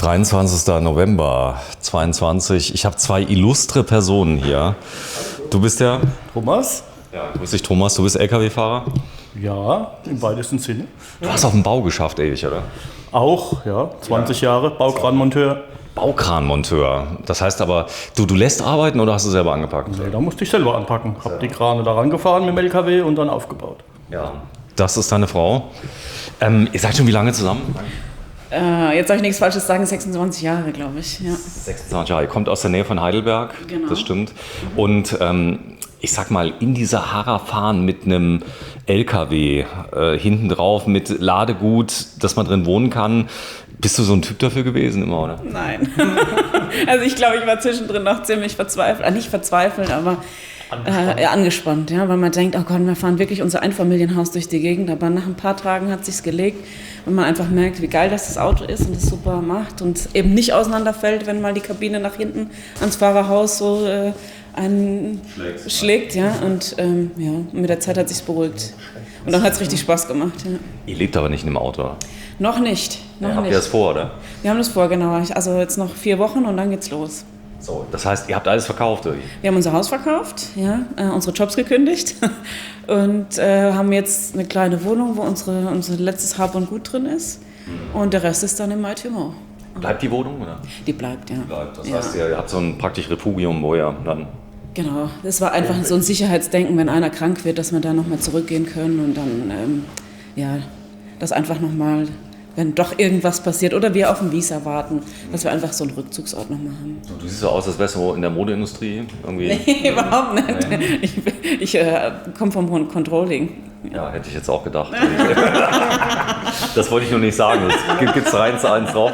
23. November 22. Ich habe zwei illustre Personen hier. Du bist der? Thomas? Ja, grüß dich Thomas. Du bist LKW-Fahrer? Ja, im weitesten Sinne. Du hast auf dem Bau geschafft, ewig, oder? Auch, ja, 20 Jahre, Baukranmonteur. Baukranmonteur. Das heißt aber, du lässt arbeiten oder hast du selber angepackt? Nee, da musste ich selber anpacken. Hab die Krane da rangefahren mit dem LKW und dann aufgebaut. Ja. Das ist deine Frau. Ihr seid schon wie lange zusammen? Jetzt soll ich nichts Falsches sagen, 26 Jahre, glaube ich. Ja. 26 Jahre. Ihr kommt aus der Nähe von Heidelberg. Genau. Das stimmt. Und ich sag mal, in die Sahara fahren mit einem LKW hinten drauf mit Ladegut, dass man drin wohnen kann. Bist du so ein Typ dafür gewesen immer, oder? Nein. Also ich glaube, ich war zwischendrin noch ziemlich verzweifelt. Nicht verzweifelt, aber angespannt, ja, weil man denkt, oh Gott, wir fahren wirklich unser Einfamilienhaus durch die Gegend. Aber nach ein paar Tagen hat sich's gelegt, wenn man einfach merkt, wie geil das Auto ist und es super macht und eben nicht auseinanderfällt, wenn mal die Kabine nach hinten ans Fahrerhaus so schlägt, ja. Und mit der Zeit hat sich's beruhigt. Und dann hat's richtig Spaß gemacht. Ja. Ihr lebt aber nicht in einem Auto. Noch nicht. Habt ihr das vor, oder? Wir haben das vor, genau. Also jetzt noch 4 Wochen und dann geht's los. So, das heißt, ihr habt alles verkauft, oder? Wir haben unser Haus verkauft, ja, unsere Jobs gekündigt und haben jetzt eine kleine Wohnung, wo unser letztes Hab und Gut drin ist. Und der Rest ist dann im Maitimo. Bleibt die Wohnung, oder? Die bleibt, ja. Bleibt. Das heißt, ihr habt so ein praktisch Refugium, wo ihr dann... Genau, das war einfach so ein Sicherheitsdenken, wenn einer krank wird, dass wir da nochmal zurückgehen können und dann, das einfach nochmal, wenn doch irgendwas passiert oder wir auf dem Visa warten, dass wir einfach so einen Rückzugsort nochmal haben. Du siehst so aus, als wärst du in der Modeindustrie irgendwie. Nee, überhaupt nicht. Nee. Ich komme vom Controlling. Ja, hätte ich jetzt auch gedacht. Das wollte ich nur nicht sagen. Jetzt gibt es 3 zu 1 drauf.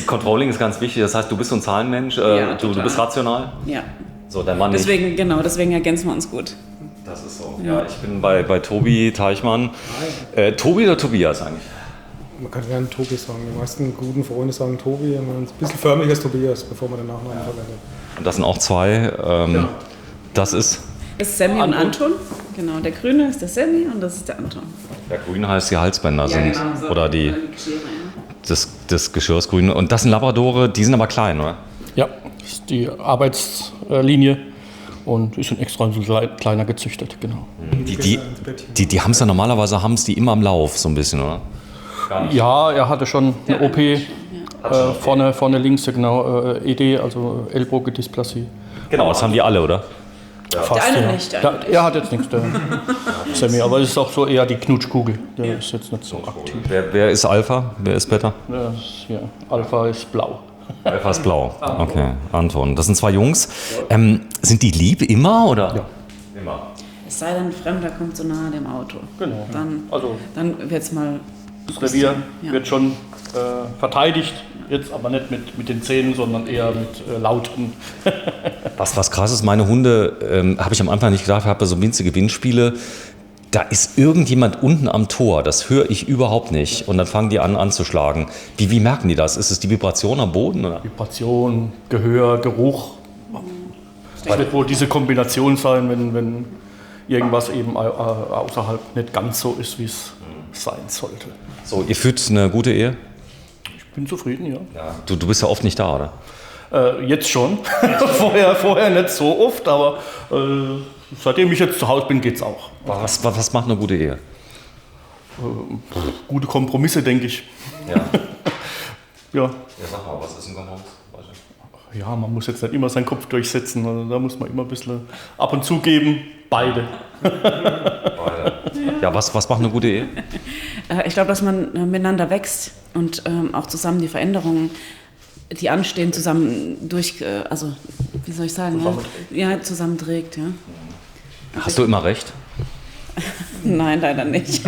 Controlling ist ganz wichtig. Das heißt, du bist so ein Zahlenmensch. Du bist rational. Ja. So, dein Mann deswegen, nicht. Genau, deswegen ergänzen wir uns gut. Das ist so. Ja, ich bin bei Tobi Teichmann. Tobi oder Tobias eigentlich? Man kann gerne Tobi sagen. Die meisten guten Freunde sagen Tobi und ein bisschen förmlicher ist Tobias, bevor man den Nachnamen verwendet. Und das sind auch 2. Das ist? Das ist Sammy und Anton. Genau, der Grüne ist der Sammy und das ist der Anton. Der Grüne heißt, die Halsbänder sind. Genau, so. Oder die Geschirre, das Geschirr ist grün. Und das sind Labradore, die sind aber klein, oder? Ja, das ist die Arbeitslinie und ist ein extra so kleiner gezüchtet, genau. Die haben es ja normalerweise die immer am Lauf, so ein bisschen, oder? Ja, er hatte schon eine OP, vorne links, genau, ED, also Ellbogendysplasie. Genau, das haben die alle, oder? Ja. Fast, der eine nicht. Er hat jetzt nichts, der Sammy, aber es ist auch so eher die Knutschkugel, der ist jetzt nicht so aktiv. Wer ist Alpha? Wer ist Beta? Alpha ist blau. Alpha ist blau. Okay, Anton. Das sind 2 Jungs. Sind die lieb immer, oder? Ja. Immer. Es sei denn, ein Fremder kommt so nahe dem Auto. Genau. Dann wird es mal... Das Revier wird schon verteidigt, jetzt aber nicht mit den Zähnen, sondern eher mit Lauten. Was krass ist, meine Hunde, habe ich am Anfang nicht gedacht, habe so winzige Gewinnspiele. Da ist irgendjemand unten am Tor, das höre ich überhaupt nicht. Und dann fangen die an anzuschlagen. Wie merken die das? Ist es die Vibration am Boden? Oder? Vibration, Gehör, Geruch. Das wird wohl diese Kombination sein, wenn irgendwas eben außerhalb nicht ganz so ist, wie es sein sollte. So, ihr führt eine gute Ehe? Ich bin zufrieden, ja. Du bist ja oft nicht da, oder? Jetzt schon. vorher nicht so oft, aber seitdem ich jetzt zu Hause bin, geht's auch. Was macht eine gute Ehe? Gute Kompromisse, denke ich. Ja. Ja, sag mal, was ist ein Kompromiss? Ja, man muss jetzt nicht immer seinen Kopf durchsetzen. Also da muss man immer ein bisschen ab und zu geben. Beide. Ja, was macht eine gute Ehe? Ich glaube, dass man miteinander wächst und auch zusammen die Veränderungen, die anstehen, zusammen wie soll ich sagen, zusammenträgt. Ja. Hast du immer recht? Nein, leider nicht.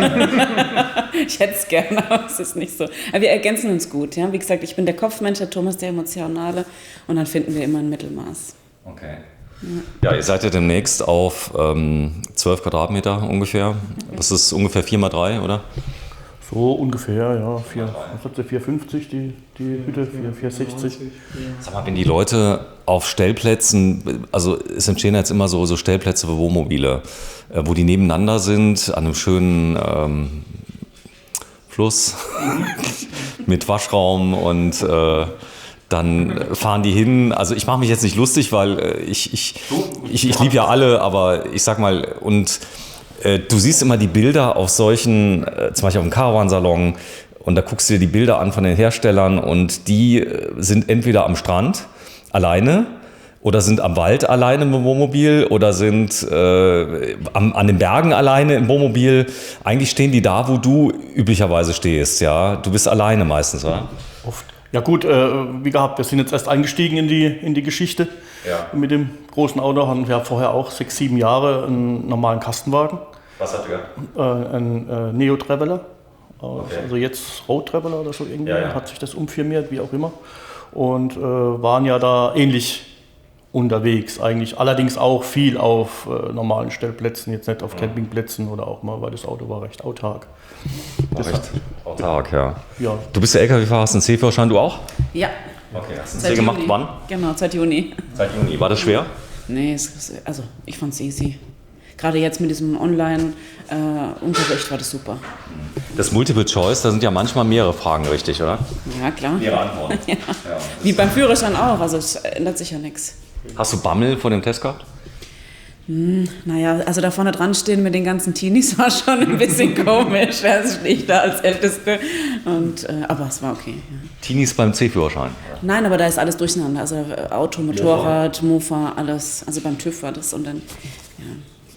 Ich hätte es gerne, aber es ist nicht so. Aber wir ergänzen uns gut. Ja? Wie gesagt, ich bin der Kopfmensch, der Thomas der Emotionale und dann finden wir immer ein Mittelmaß. Okay. Ja, ihr seid ja demnächst auf 12 Quadratmeter ungefähr. Das ist ungefähr 4x3, oder? So ungefähr, ja. 4,50 die Hütte, 4,60. Sag mal, wenn die Leute auf Stellplätzen, also es entstehen jetzt immer so Stellplätze für Wohnmobile, wo die nebeneinander sind, an einem schönen Fluss. mit Waschraum und dann fahren die hin. Also ich mache mich jetzt nicht lustig, weil ich liebe ja alle, aber ich sag mal, und du siehst immer die Bilder auf solchen, zum Beispiel auf dem Caravansalon, und da guckst du dir die Bilder an von den Herstellern und die sind entweder am Strand alleine oder sind am Wald alleine im Wohnmobil oder sind an den Bergen alleine im Wohnmobil. Eigentlich stehen die da, wo du üblicherweise stehst. Ja? Du bist alleine meistens, oder? Oft. Ja gut, wie gehabt, wir sind jetzt erst eingestiegen in die Geschichte mit dem großen Auto. Hatten wir vorher auch 6, 7 Jahre einen normalen Kastenwagen. Was habt ihr? Ein Neo Traveler, also jetzt Road Traveler oder so irgendwie, hat sich das umfirmiert, wie auch immer. Und waren ja da ähnlich unterwegs eigentlich, allerdings auch viel auf normalen Stellplätzen, jetzt nicht auf Campingplätzen oder auch mal, weil das Auto war recht autark. Autark, ja. Ja. Du bist der LKW-Fahrer, hast einen C-Führerschein, du auch? Ja. Okay, hast du einen C gemacht, Juni. wann? Genau, seit Juni. Seit Juni. War das schwer? Nee, also ich fand es easy. Gerade jetzt mit diesem Online-Unterricht war das super. Das Multiple Choice, da sind ja manchmal mehrere Fragen richtig, oder? Ja, klar. Mehrere Antworten. Ja. Wie beim Führerschein auch, also es ändert sich ja nichts. Hast du Bammel vor dem Test gehabt? Naja, also da vorne dran stehen mit den ganzen Teenies war schon ein bisschen komisch. Also ich da als Älteste. Aber es war okay. Ja. Teenies beim C-Führerschein? Nein, aber da ist alles durcheinander. Also Auto, Motorrad, Mofa, alles. Also beim TÜV war das und dann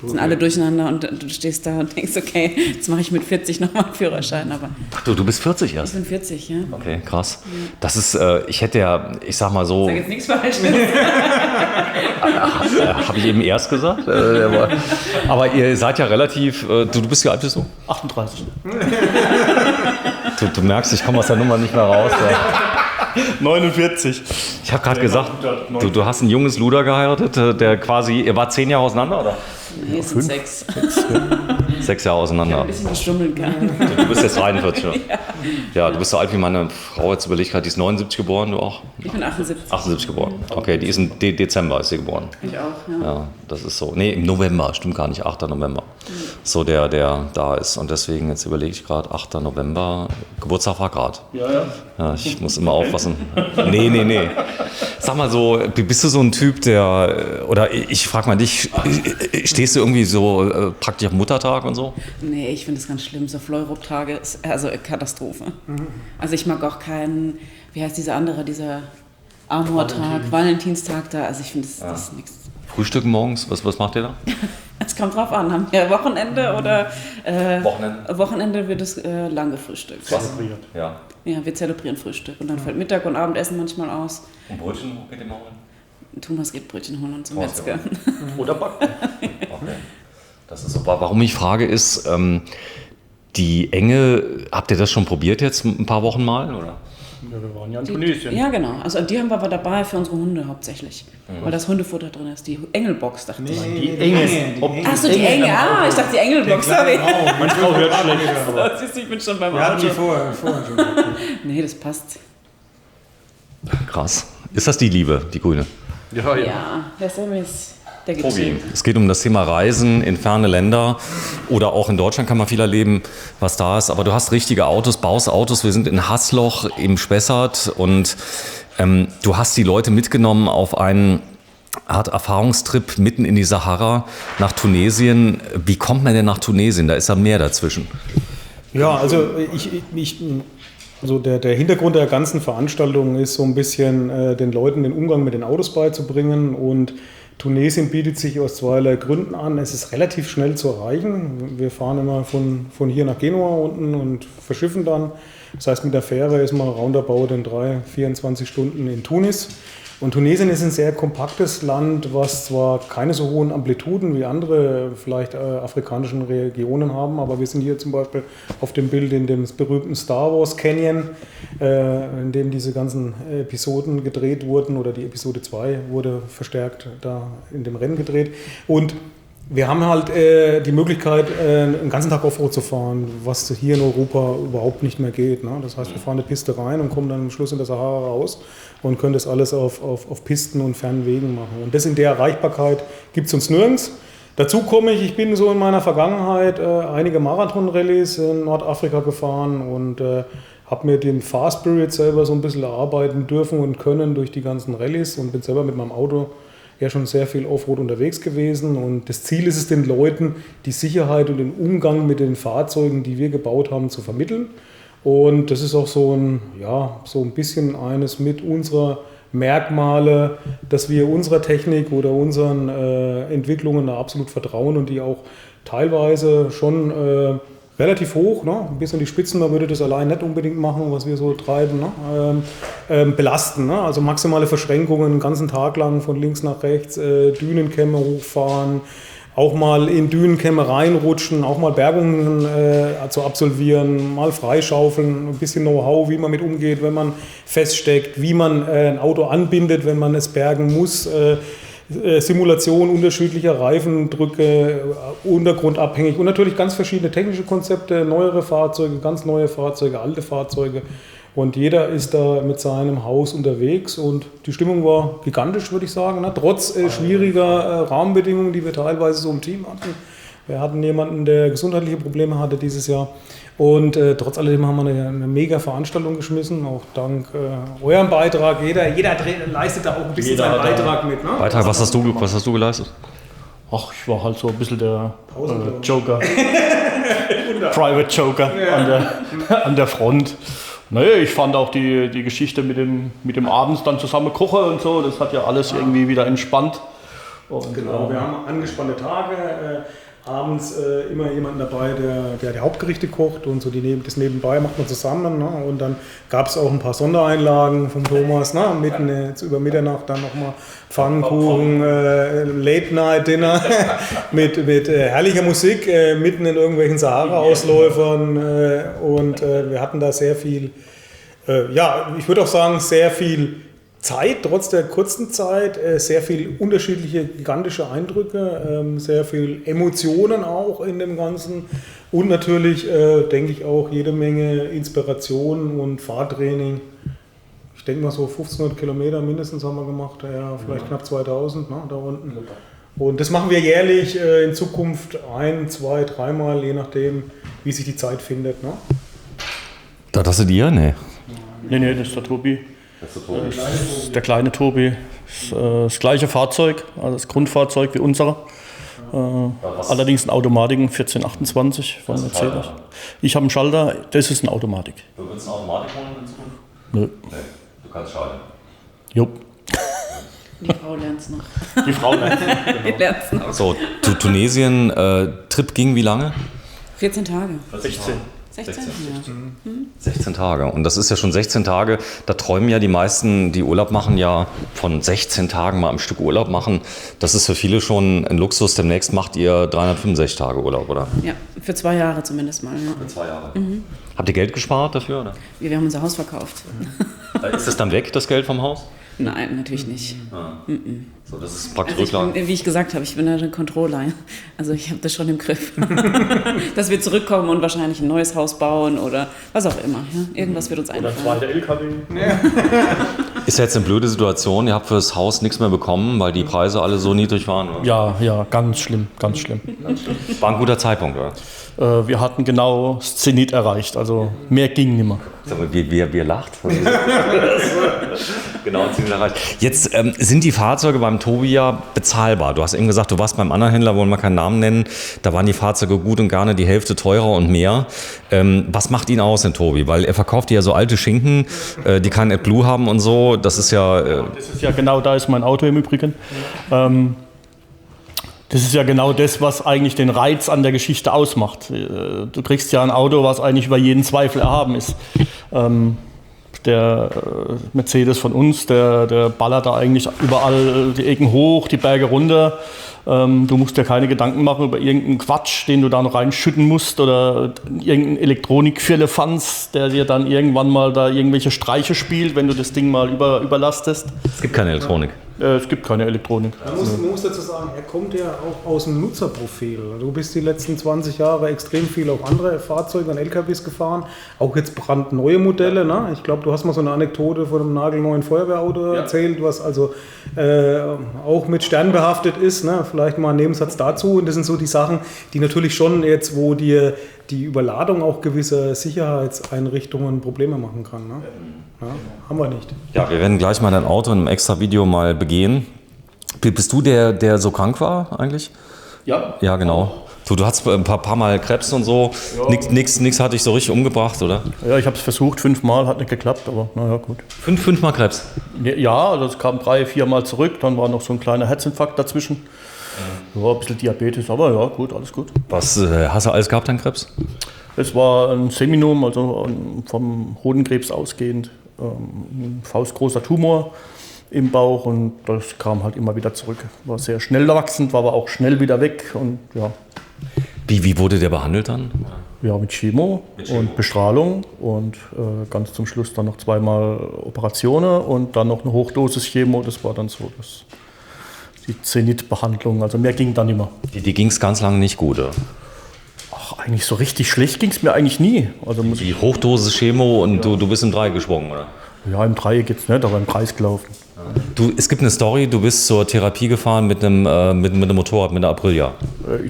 sind alle durcheinander und du stehst da und denkst, okay, jetzt mache ich mit 40 nochmal einen Führerschein. Aber Ach du bist 40 erst? ich bin 40, ja. Okay, krass. Das ist, ich hätte ja, ich sag mal so... Ich sag jetzt nichts falsch. Habe ich eben erst gesagt? Aber ihr seid ja relativ, du bist wie alt bist du? 38. Du merkst, ich komme aus der Nummer nicht mehr raus. 49. Ich habe gerade gesagt, du hast ein junges Luder geheiratet, der quasi, ihr wart 10 Jahre auseinander, oder? Nee, es sind 6. 6 Jahre auseinander. Ein bisschen geschwummelt kann. Du bist jetzt 43, oder? Ja, du bist so alt wie meine Frau, jetzt überlegt gerade, die ist 79 geboren, du auch? Ich bin 78. 78 geboren. Okay, die ist im Dezember ist sie geboren. Ich auch, ja. Ja, das ist so. Nee, im November, stimmt gar nicht, 8. November. So der da ist. Und deswegen, jetzt überlege ich gerade, 8. November, Geburtstag war gerade. Ja, ich muss immer aufpassen. Nee. Sag mal so, bist du so ein Typ, oder ich frage mal dich, stehst du irgendwie so praktisch am Muttertag und so? Nee, ich finde das ganz schlimm. So Fleurop-Tage ist also Katastrophe. Also ich mag auch keinen, wie heißt dieser Amortag, Valentinstag da. Also ich finde das ist nichts. Frühstücken morgens, was macht ihr da? Es kommt drauf an, haben wir Wochenende oder Wochenende? Wochenende wird es lang gefrühstückt. Was? Ja. Ja, wir zelebrieren Frühstück und dann fällt Mittag und Abendessen manchmal aus. Und Brötchen, wo geht ihr mal holen? Thomas geht Brötchen holen und zum Metzger. Oder backen. Okay. Das ist so. Warum ich frage ist, die Enge, habt ihr das schon probiert jetzt ein paar Wochen mal? Oder? Ja, wir waren ja in Tunesien. Ja, genau. Also die haben wir aber dabei für unsere Hunde hauptsächlich. Weil das Hundefutter drin ist. Die Engelbox, dachte ich. Die Enge. Achso, die Enge. Ich dachte die Engelbox. Sorry. Meine Frau hört schlecht. Siehst du, ich bin schon beim Wir hatten Auto. die vorher schon. Nee, das passt. Krass. Ist das die Liebe, die grüne? Ja. Ja, der Sammy ist der Tobi, Getriebe. es geht um das Thema Reisen in ferne Länder oder auch in Deutschland kann man viel erleben, was da ist. Aber du hast richtige Autos, baust Autos. Wir sind in Hasloch im Spessart und du hast die Leute mitgenommen auf einen Art Erfahrungstrip mitten in die Sahara nach Tunesien. Wie kommt man denn nach Tunesien? Da ist ja Meer dazwischen. Ja, also also der Hintergrund der ganzen Veranstaltung ist so ein bisschen den Leuten den Umgang mit den Autos beizubringen und Tunesien bietet sich aus zweierlei Gründen an. Es ist relativ schnell zu erreichen. Wir fahren immer von hier nach Genua unten und verschiffen dann. Das heißt, mit der Fähre ist man roundabout in 24 Stunden in Tunis. Und Tunesien ist ein sehr kompaktes Land, was zwar keine so hohen Amplituden wie andere vielleicht afrikanischen Regionen haben, aber wir sind hier zum Beispiel auf dem Bild in dem berühmten Star Wars Canyon, in dem diese ganzen Episoden gedreht wurden, oder die Episode 2 wurde verstärkt da in dem Rennen gedreht. Und wir haben halt die Möglichkeit, einen ganzen Tag Offroad zu fahren, was hier in Europa überhaupt nicht mehr geht. Ne? Das heißt, wir fahren eine Piste rein und kommen dann am Schluss in der Sahara raus und können das alles auf Pisten und fernen Wegen machen. Und das in der Erreichbarkeit gibt es uns nirgends. Dazu komme ich bin so in meiner Vergangenheit einige Marathon-Rallyes in Nordafrika gefahren und habe mir den Fahr Spirit selber so ein bisschen erarbeiten dürfen und können durch die ganzen Rallyes und bin selber mit meinem Auto ja schon sehr viel Offroad unterwegs gewesen. Und das Ziel ist es, den Leuten die Sicherheit und den Umgang mit den Fahrzeugen, die wir gebaut haben, zu vermitteln. Und das ist auch so ein bisschen eines mit unserer Merkmale, dass wir unserer Technik oder unseren Entwicklungen da absolut vertrauen und die auch teilweise schon relativ hoch, ne? Bis an die Spitzen, man würde das allein nicht unbedingt machen, was wir so treiben, ne? Belasten. Ne? Also maximale Verschränkungen den ganzen Tag lang von links nach rechts, Dünenkämme hochfahren, auch mal in Dünenkämme reinrutschen, auch mal Bergungen zu absolvieren, mal freischaufeln, ein bisschen Know-how, wie man mit umgeht, wenn man feststeckt, wie man ein Auto anbindet, wenn man es bergen muss. Simulation unterschiedlicher Reifendrücke, untergrundabhängig und natürlich ganz verschiedene technische Konzepte, neuere Fahrzeuge, ganz neue Fahrzeuge, alte Fahrzeuge. Und jeder ist da mit seinem Haus unterwegs und die Stimmung war gigantisch, würde ich sagen, ne? Trotz schwieriger Rahmenbedingungen, die wir teilweise so im Team hatten. Wir hatten jemanden, der gesundheitliche Probleme hatte dieses Jahr. Und trotz alledem haben wir eine mega Veranstaltung geschmissen, auch dank eurem Beitrag. Jeder leistet da auch ein bisschen seinen Beitrag mit. Ne? Beitrag, was hast du geleistet? Ach, ich war halt so ein bisschen der Joker. Private Joker an der Front. Naja, ich fand auch die Geschichte mit dem abends dann zusammen kochen und so, das hat ja alles irgendwie wieder entspannt. Und, genau, wir haben angespannte Tage. Abends immer jemanden dabei, der die Hauptgerichte kocht und so das nebenbei macht man zusammen. Ne? Und dann gab es auch ein paar Sondereinlagen vom Thomas, ne? Über Mitternacht dann nochmal Pfannkuchen, Late-Night-Dinner mit herrlicher Musik, mitten in irgendwelchen Sahara-Ausläufern. Und wir hatten da sehr viel, ich würde auch sagen, sehr viel Zeit, trotz der kurzen Zeit, sehr viel unterschiedliche, gigantische Eindrücke, sehr viel Emotionen auch in dem Ganzen und natürlich, denke ich, auch jede Menge Inspiration und Fahrtraining. Ich denke mal so 1500 Kilometer mindestens haben wir gemacht, ja, vielleicht knapp 2000, ne, da unten. Und das machen wir jährlich in Zukunft 1, 2, 3 Mal, je nachdem, wie sich die Zeit findet. Ne? Das sind ihr? Nee. Nee, das ist der Tobi. Der kleine Tobi, das gleiche Fahrzeug, also das Grundfahrzeug wie unserer. Allerdings ein Automatik, 1428 von Mercedes. Ich habe einen Schalter, das ist eine Automatik. Du willst eine Automatik holen in Zukunft? Nö. Nee, du kannst schalten. Jupp. Die Frau lernt es noch. Die Frau lernt Die lernt es noch. So, Tunesien, Trip ging wie lange? 14 Tage. 16. 16? Ja. 16 Tage. Und das ist ja schon 16 Tage. Da träumen ja die meisten, die Urlaub machen, ja von 16 Tagen mal am Stück Urlaub machen. Das ist für viele schon ein Luxus. Demnächst macht ihr 365 Tage Urlaub, oder? Ja, für 2 Jahre zumindest mal. Ja. Für 2 Jahre. Habt ihr Geld gespart dafür, oder? Wir haben unser Haus verkauft. Ist das dann weg, das Geld vom Haus? Nein, natürlich nicht. So, das ist praktisch Also Rücklage. wie ich gesagt habe, ich bin da der Controller. Also ich habe das schon im Griff. Dass wir zurückkommen und wahrscheinlich ein neues Haus bauen oder was auch immer. Ja? Irgendwas wird uns Oder einfallen. zweiter LKW. Ist ja jetzt eine blöde Situation. Ihr habt fürs Haus nichts mehr bekommen, weil die Preise alle so niedrig waren, oder? Ja, ganz schlimm, ganz schlimm. War ein guter Zeitpunkt, oder? Wir hatten genau das Zenit erreicht, also mehr ging nicht mehr. Sag mal, wie lacht. Genau, ziemlich erreicht. Jetzt sind die Fahrzeuge beim Tobi ja bezahlbar. Du hast eben gesagt, du warst beim anderen Händler, wollen wir keinen Namen nennen. Da waren die Fahrzeuge gut und gerne die Hälfte teurer und mehr. Was macht ihn aus, den Tobi? Weil er verkauft ja so alte Schinken, die kein AdBlue haben und so. Das ist ja... Das ist ja genau, da ist mein Auto im Übrigen. Das ist ja genau das, was eigentlich den Reiz an der Geschichte ausmacht. Du kriegst ja ein Auto, was eigentlich über jeden Zweifel erhaben ist. Der Mercedes von uns, der ballert da eigentlich überall die Ecken hoch, die Berge runter. Du musst dir keine Gedanken machen über irgendeinen Quatsch, den du da noch reinschütten musst oder irgendeinen Elektronik-Firlefanz, der dir dann irgendwann mal da irgendwelche Streiche spielt, wenn du das Ding mal überlastest. Es gibt keine Elektronik. Es gibt keine Elektronik. Man muss dazu sagen, er kommt ja auch aus dem Nutzerprofil. Du bist die letzten 20 Jahre extrem viel auf andere Fahrzeuge und LKWs gefahren, auch jetzt brandneue Modelle. Ne? Ich glaube, du hast mal so eine Anekdote von einem nagelneuen Feuerwehrauto erzählt, was also auch mit Sternen behaftet ist. Ne? Vielleicht mal ein Nebensatz dazu. Und das sind so die Sachen, die natürlich schon jetzt, wo dir die Überladung auch gewisser Sicherheitseinrichtungen Probleme machen kann. Ne? Ja, haben wir nicht. Ja, wir werden gleich mal dein Auto in einem extra Video mal begehen. Bist du der so krank war eigentlich? Ja. Ja, genau. Du hattest ein paar Mal Krebs und so. Ja. Nix hat dich so richtig umgebracht, oder? Ja, ich habe es versucht, 5-mal, hat nicht geklappt, aber naja, gut. Fünfmal Krebs? Ja, also es kam 3-4 Mal zurück, dann war noch so ein kleiner Herzinfarkt dazwischen. Ja, ein bisschen Diabetes, aber ja, gut, alles gut. Was hast du alles gehabt an Krebs? Es war ein Seminum, also vom Hodenkrebs ausgehend, ein faustgroßer Tumor im Bauch und das kam halt immer wieder zurück. War sehr schnell wachsend, war aber auch schnell wieder weg und ja. Wie wurde der behandelt dann? Ja, mit Chemo und Bestrahlung und ganz zum Schluss dann noch 2-mal Operationen und dann noch eine Hochdosis-Chemo. Das war dann so die Zenit-Behandlung. Also mehr ging dann immer. Die ging es ganz lange nicht gut, oder? Ach, eigentlich so richtig schlecht ging es mir eigentlich nie. Also Die Hochdosis Chemo und du bist im Dreieck gesprungen, oder? ja, im Dreieck jetzt nicht, aber im Kreis gelaufen. Es gibt eine Story, du bist zur Therapie gefahren mit einem Motorrad, mit einer Aprilia.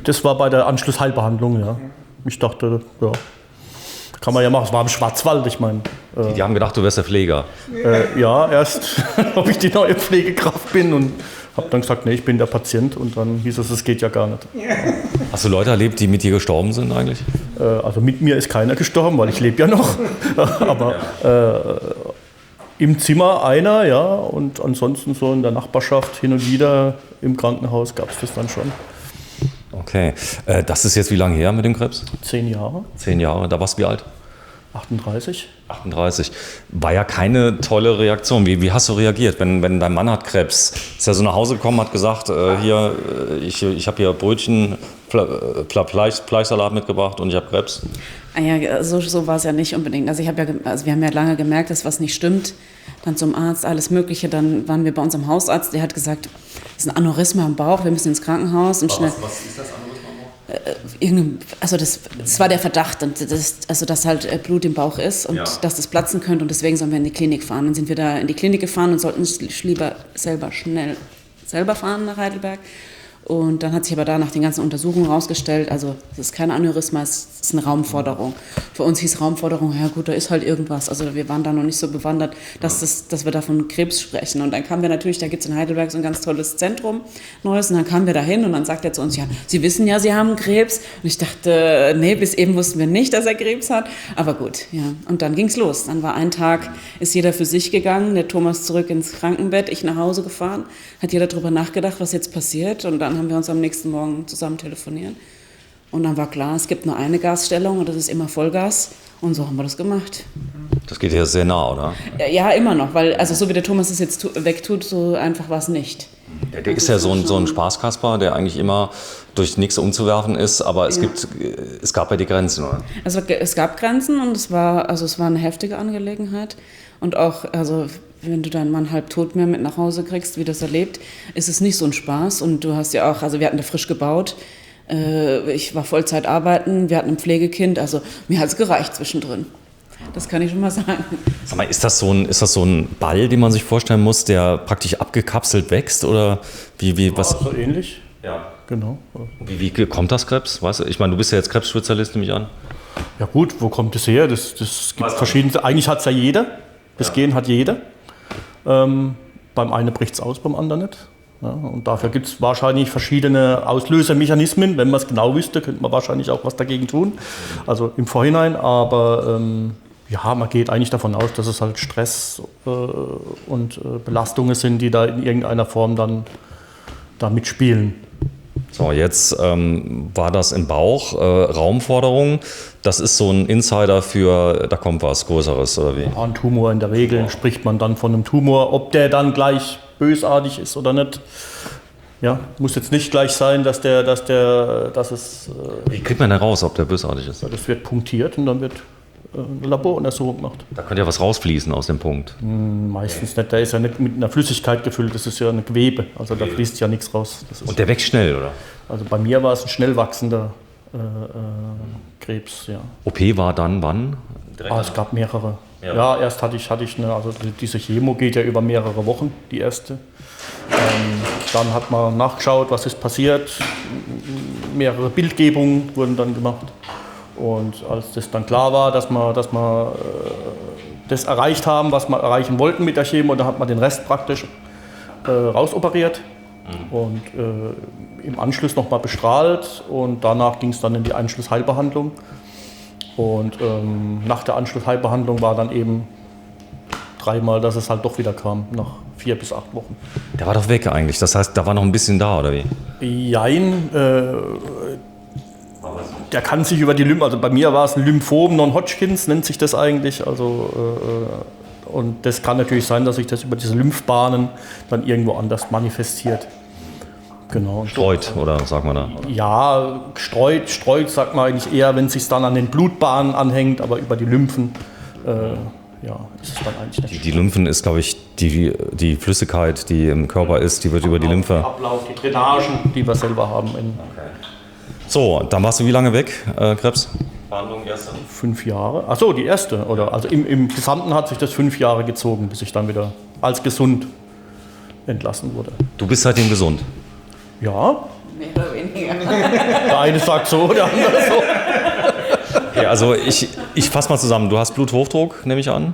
Das war bei der Anschlussheilbehandlung, ja. Ich dachte, ja, kann man ja machen. Es war im Schwarzwald, ich meine. Die haben gedacht, du wärst der Pfleger. Ja, erst ob ich die neue Pflegekraft bin und habe dann gesagt, nee, ich bin der Patient und dann hieß es geht ja gar nicht. Hast du Leute erlebt, die mit dir gestorben sind eigentlich? Also mit mir ist keiner gestorben, weil ich lebe ja noch. Aber im Zimmer einer, ja, und ansonsten so in der Nachbarschaft hin und wieder im Krankenhaus gab es das dann schon. Okay. Das ist jetzt wie lange her mit dem Krebs? 10 Jahre, 10 Jahre. Da warst du wie alt? 38. 38. War ja keine tolle Reaktion. Wie hast du reagiert, wenn dein Mann hat Krebs? Ist er so nach Hause gekommen, hat gesagt, hier, ich habe hier Brötchen, Fleischsalat mitgebracht und ich habe Krebs? Ja, so war es ja nicht unbedingt. Also wir haben ja lange gemerkt, dass was nicht stimmt. Dann zum Arzt, alles Mögliche. Dann waren wir bei unserem Hausarzt, der hat gesagt, das ist ein Aneurysma im Bauch, wir müssen ins Krankenhaus. Und schnell, was ist das Aneurysma im Bauch? Also das war der Verdacht, und dass halt Blut im Bauch ist und dass das platzen könnte und deswegen sollen wir in die Klinik fahren. Dann sind wir da in die Klinik gefahren und sollten lieber selber fahren nach Heidelberg. Und dann hat sich aber da nach den ganzen Untersuchungen herausgestellt, also es ist kein Aneurysma, es ist eine Raumforderung. Für uns hieß Raumforderung, ja gut, da ist halt irgendwas. Also wir waren da noch nicht so bewandert, dass wir da von Krebs sprechen. Und dann kamen wir natürlich, da gibt es in Heidelberg so ein ganz tolles Zentrum, Neues, und dann kamen wir da hin und dann sagt er zu uns, ja, Sie wissen ja, Sie haben Krebs. Und ich dachte, nee, bis eben wussten wir nicht, dass er Krebs hat. Aber gut, ja. Und dann ging's los. Dann war ein Tag, ist jeder für sich gegangen, der Thomas zurück ins Krankenbett, ich nach Hause gefahren, hat jeder darüber nachgedacht, was jetzt passiert. Und dann haben wir uns am nächsten Morgen zusammen telefonieren. Und dann war klar, es gibt nur eine Gasstellung und das ist immer Vollgas. Und so haben wir das gemacht. Das geht ja sehr nah, oder? Ja, immer noch, weil also so wie der Thomas es jetzt wegtut, so einfach war es nicht. Ja, der ist ja so ein Spaßkasper, der eigentlich immer durch nichts umzuwerfen ist, aber es gab ja die Grenzen, oder? Also es gab Grenzen und es war eine heftige Angelegenheit. Und auch, also wenn du deinen Mann halb tot mehr mit nach Hause kriegst, wie das erlebt, ist es nicht so ein Spaß. Und du hast ja auch, also wir hatten da frisch gebaut, ich war Vollzeit arbeiten, wir hatten ein Pflegekind, also mir hat es gereicht zwischendrin. Das kann ich schon mal sagen. Sag mal, ist das so ein Ball, den man sich vorstellen muss, der praktisch abgekapselt wächst, oder was? So ähnlich. Ja. Genau. Wie kommt das Krebs? Weißt du? Ich meine, du bist ja jetzt Krebsspezialist, nehme ich an. Ja gut, wo kommt das her? Das gibt verschiedene. Eigentlich hat es ja jeder. Das Gen hat jeder. Beim einen bricht es aus, beim anderen nicht. Ja, und dafür gibt es wahrscheinlich verschiedene Auslösermechanismen. Wenn man es genau wüsste, könnte man wahrscheinlich auch was dagegen tun. Also im Vorhinein. Aber ja, man geht eigentlich davon aus, dass es halt Stress und Belastungen sind, die da in irgendeiner Form dann da mitspielen. So, jetzt war das im Bauch, Raumforderung. Das ist so ein Insider für, da kommt was Größeres, oder wie? Ja, ein Tumor in der Regel spricht man dann von einem Tumor. Ob der dann gleich bösartig ist oder nicht, ja, muss jetzt nicht gleich sein, dass es... Wie kriegt man denn raus, ob der bösartig ist? Das wird punktiert und dann wird eine Laboruntersuchung gemacht. Da könnte ja was rausfließen aus dem Punkt. Meistens nicht, der ist ja nicht mit einer Flüssigkeit gefüllt, das ist ja eine Gewebe, also da fließt ja nichts raus. Und der wächst schnell, oder? Also bei mir war es ein schnell wachsender Krebs, ja. OP war dann wann? Es gab mehrere. Ja, erst hatte ich eine, also diese Chemo geht ja über mehrere Wochen, die erste. Dann hat man nachgeschaut, was ist passiert. Mehrere Bildgebungen wurden dann gemacht. Und als das dann klar war, dass wir das erreicht haben, was wir erreichen wollten mit der Chemo, da hat man den Rest praktisch rausoperiert und im Anschluss nochmal bestrahlt und danach ging es dann in die Anschlussheilbehandlung. Und nach der Anschlussheilbehandlung war dann eben dreimal, dass es halt doch wieder kam, nach 4 bis 8 Wochen. Der war doch weg eigentlich, das heißt, da war noch ein bisschen da, oder wie? Jein, der kann sich über die also bei mir war es ein Lymphom Non-Hodgkins, nennt sich das eigentlich, also und das kann natürlich sein, dass sich das über diese Lymphbahnen dann irgendwo anders manifestiert. Genau. Streut, oder sagen wir da? Ja, streut sagt man eigentlich eher, wenn es sich dann an den Blutbahnen anhängt, aber über die Lymphen ist es dann eigentlich nicht. Die Lymphen ist, glaube ich, die Flüssigkeit, die im Körper ist, die wird über die Lymphe. Ablauf, die Drainagen, die wir selber haben. So, dann warst du wie lange weg, Krebs? Behandlung erste? 5 Jahre. Achso, die erste. Oder, also im Gesamten hat sich das 5 Jahre gezogen, bis ich dann wieder als gesund entlassen wurde. Du bist seitdem gesund? Ja. Mehr oder weniger. Der eine sagt so, der andere so. Ja, also ich fasse mal zusammen. Du hast Bluthochdruck, nehme ich an?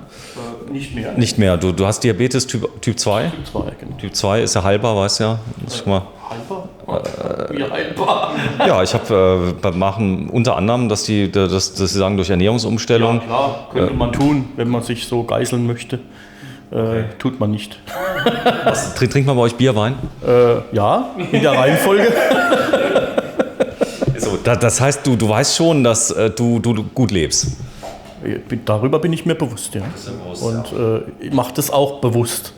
Nicht mehr. Nicht mehr. Du hast Diabetes Typ 2? Typ 2, genau. Typ 2 ist ja heilbar, weißt du ja. Heilbar? Wie heilbar? Ja, ich habe machen unter anderem, dass sie sagen, durch Ernährungsumstellung. Ja, klar, könnte man tun, wenn man sich so geißeln möchte. Tut man nicht. Trinkt man bei euch Bier, Wein? Ja, in der Reihenfolge. So, das heißt, du weißt schon, dass du gut lebst. Darüber bin ich mir bewusst, ja. Und ich mache das auch bewusst,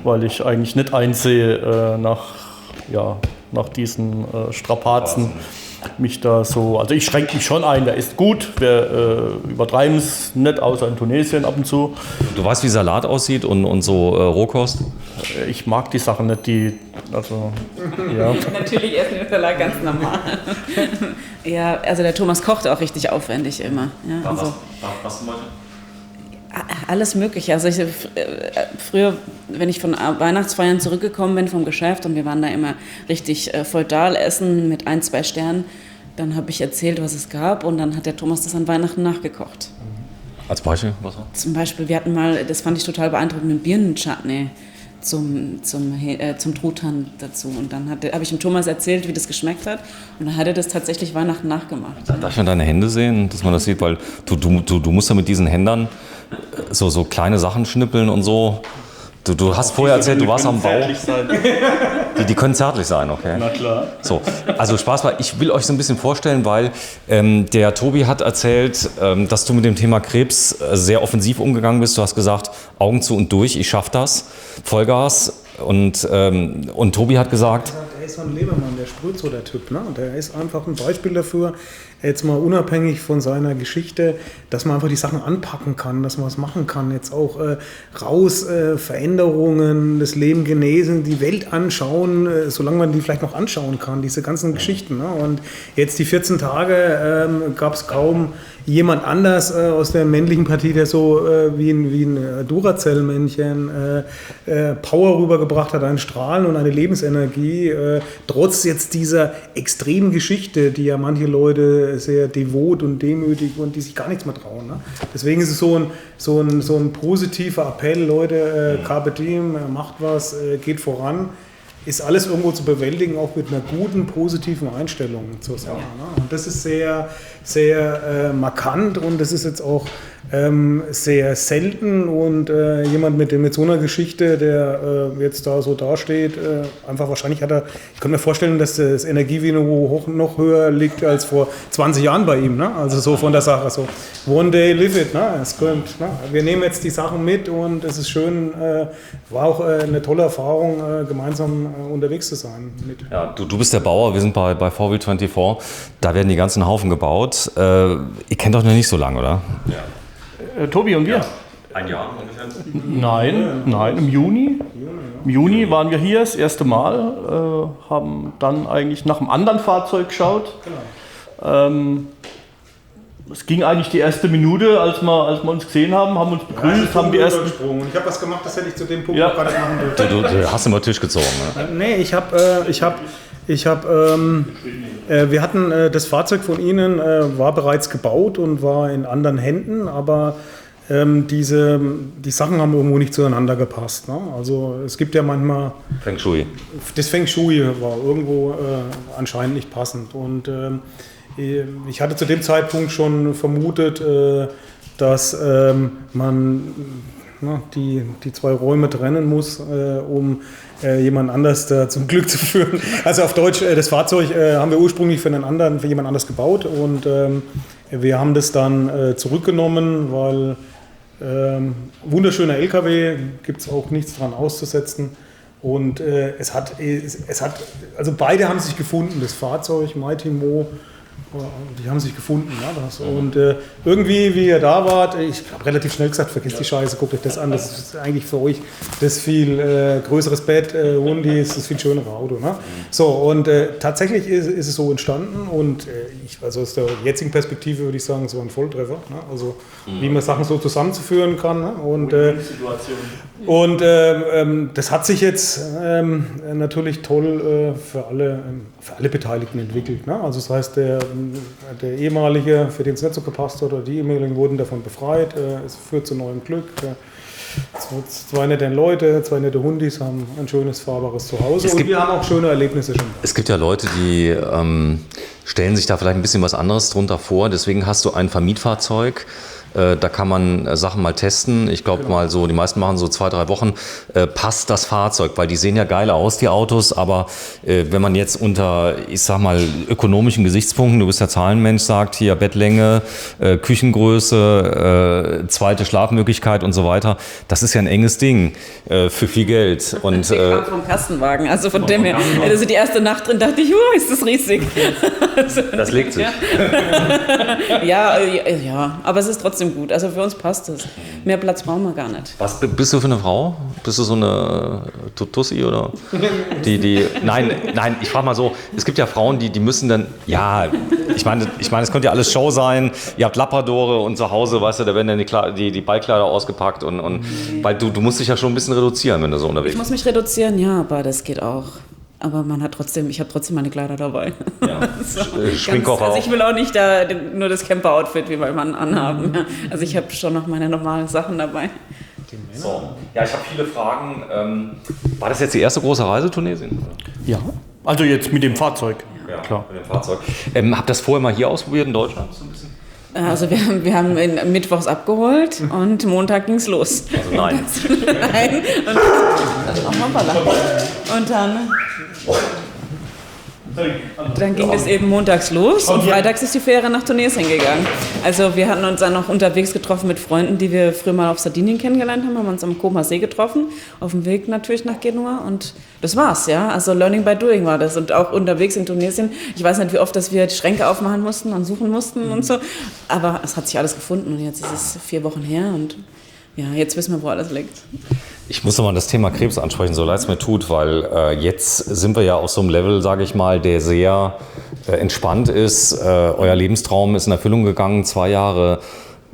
weil ich eigentlich nicht einsehe, nach diesen Strapazen mich da so. Also ich schränke mich schon ein, der ist gut, wir übertreiben es nicht, außer in Tunesien ab und zu. Du weißt, wie Salat aussieht und so Rohkost? Ich mag die Sachen nicht, ja. Natürlich essen wir Salat ganz normal. Ja, also der Thomas kocht auch richtig aufwendig immer. Ja, also Was zum Beispiel? alles Mögliche. Also früher, wenn ich von Weihnachtsfeiern zurückgekommen bin vom Geschäft und wir waren da immer richtig feudal essen mit 1, 2 Sternen, dann habe ich erzählt, was es gab und dann hat der Thomas das an Weihnachten nachgekocht. Als Beispiel? Was? Zum Beispiel, wir hatten mal, das fand ich total beeindruckend, einen Birnenchutney zum Truthahn dazu. Und dann habe ich dem Thomas erzählt, wie das geschmeckt hat. Und dann hat er das tatsächlich Weihnachten nachgemacht. Darf ich mal deine Hände sehen, dass man das sieht? Weil du musst ja mit diesen Händern so kleine Sachen schnippeln und so. Du hast vorher erzählt, du warst am Bau. Die können zärtlich sein, okay. Na klar. So, also Spaß mal. Ich will euch so ein bisschen vorstellen, weil der Tobi hat erzählt, dass du mit dem Thema Krebs sehr offensiv umgegangen bist. Du hast gesagt, Augen zu und durch, ich schaff das, Vollgas. Und Tobi hat gesagt... Der ist so ein Lebermann, der sprüht so, der Typ. Ne? Der ist einfach ein Beispiel dafür, jetzt mal unabhängig von seiner Geschichte, dass man einfach die Sachen anpacken kann, dass man was machen kann. Jetzt auch Veränderungen, das Leben genesen, die Welt anschauen, solange man die vielleicht noch anschauen kann, diese ganzen Geschichten. Ne? Und jetzt die 14 Tage gab es kaum jemand anders aus der männlichen Partie, der so wie ein Duracell-Männchen Power rübergebracht hat, einen Strahlen und eine Lebensenergie, trotz jetzt dieser extremen Geschichte, die ja manche Leute sehr devot und demütig und die sich gar nichts mehr trauen. Ne? Deswegen ist es so ein positiver Appell, Leute, Carpe Diem, macht was, geht voran. Ist alles irgendwo zu bewältigen, auch mit einer guten, positiven Einstellung zur Sache. Ne? Und das ist sehr, sehr markant und das ist jetzt auch sehr selten und jemand mit so einer Geschichte, der jetzt da so dasteht, einfach wahrscheinlich ich kann mir vorstellen, dass das Energieniveau noch höher liegt als vor 20 Jahren bei ihm. Ne? Also so von der Sache, so one day live it. Ne? Wir nehmen jetzt die Sachen mit und es ist schön, war auch eine tolle Erfahrung, gemeinsam unterwegs zu sein. Ja, du bist der Bauer, wir sind bei VW24, da werden die ganzen Haufen gebaut. Ihr kennt euch noch nicht so lange, oder? Ja. Tobi und wir? Ja. Ein Jahr ungefähr? Nein, im Juni. Im Juni waren wir hier das erste Mal, haben dann eigentlich nach einem anderen Fahrzeug geschaut. Genau. Es ging eigentlich die erste Minute, als wir uns gesehen haben uns begrüßt, haben die ersten... Ich habe was gemacht, das hätte ich zu dem Punkt noch gar nicht machen dürfen. Du hast immer Tisch gezogen, ne? Nee, ich habe Wir hatten das Fahrzeug von Ihnen war bereits gebaut und war in anderen Händen, aber die Sachen haben irgendwo nicht zueinander gepasst. Ne? Also es gibt ja manchmal Feng Shui. Das Feng Shui war irgendwo anscheinend nicht passend und ich hatte zu dem Zeitpunkt schon vermutet, dass man die zwei Räume trennen muss, um jemand anders da zum Glück zu führen. Also auf Deutsch, das Fahrzeug haben wir ursprünglich für jemand anders gebaut und wir haben das dann zurückgenommen, weil wunderschöner LKW, gibt es auch nichts dran auszusetzen. Und also beide haben sich gefunden, das Fahrzeug, Mighty Mo, die haben sich gefunden. Ja, und irgendwie, wie ihr da wart, ich habe relativ schnell gesagt, vergesst die Scheiße, guckt euch das an, das ist eigentlich für euch das viel größeres Bett, Hundi ist das viel schönere Auto. Ne? So, und tatsächlich ist es so entstanden und also aus der jetzigen Perspektive würde ich sagen, es war ein Volltreffer. Ne? Also wie man Sachen so zusammenzuführen kann. Ne? Und das hat sich jetzt natürlich toll für alle Beteiligten entwickelt. Ne? Also das heißt, der ehemalige, für den es nicht so gepasst hat, oder die ehemaligen wurden davon befreit. Es führt zu neuem Glück. Zwei nette Leute, zwei nette Hundis haben ein schönes, fahrbares Zuhause und wir haben auch schöne Erlebnisse schon. Es gibt ja Leute, die stellen sich da vielleicht ein bisschen was anderes drunter vor. Deswegen hast du ein Vermietfahrzeug. Da kann man Sachen mal testen. Ich glaube mal so, die meisten machen so 2-3 Wochen. Passt das Fahrzeug? Weil die sehen ja geil aus, die Autos. Aber wenn man jetzt unter, ich sag mal, ökonomischen Gesichtspunkten, du bist ja Zahlenmensch, sagt hier Bettlänge, Küchengröße, zweite Schlafmöglichkeit und so weiter. Das ist ja ein enges Ding für viel Geld. Und ich kam vom Kastenwagen. Also von dem her, also die erste Nacht drin dachte ich, ist das riesig. Das legt sich. Ja, aber es ist trotzdem gut. Also für uns passt es. Mehr Platz brauchen wir gar nicht. Was bist du für eine Frau? Bist du so eine Tussi oder? Nein, ich frage mal so, es gibt ja Frauen, die müssen dann, ja, ich meine, es könnte ja alles Show sein. Ihr habt Labradore und zu Hause, weißt du, da werden dann die Ballkleider ausgepackt und weil du musst dich ja schon ein bisschen reduzieren, wenn du so unterwegs bist. Ich muss mich reduzieren, ja, aber das geht auch. Aber ich habe trotzdem meine Kleider dabei. Ja. Schminkkocher also ich will auch nicht nur das Camper-Outfit wie beim Mann anhaben. Ja. Also ich habe schon noch meine normalen Sachen dabei. So. Ja, ich habe viele Fragen. War das jetzt die erste große Reise, Tunesien? Ja, also jetzt mit dem Fahrzeug. Ja, klar. Mit dem Fahrzeug. Habt ihr das vorher mal hier ausprobiert in Deutschland? So ein bisschen? Also wir haben mittwochs abgeholt und Montag ging's los. Also nein. Nein. Und dann ging es eben montags los und freitags ist die Fähre nach Tunesien gegangen. Also wir hatten uns dann noch unterwegs getroffen mit Freunden, die wir früher mal auf Sardinien kennengelernt haben uns am Koma See getroffen, auf dem Weg natürlich nach Genua und das war's, ja. Also Learning by Doing war das und auch unterwegs in Tunesien. Ich weiß nicht, wie oft, dass wir die Schränke aufmachen mussten und suchen mussten und so, aber es hat sich alles gefunden und jetzt ist es 4 Wochen her und ja, jetzt wissen wir, wo alles liegt. Ich muss nochmal das Thema Krebs ansprechen, so leid es mir tut, weil jetzt sind wir ja auf so einem Level, sage ich mal, der sehr entspannt ist. Euer Lebenstraum ist in Erfüllung gegangen, 2 Jahre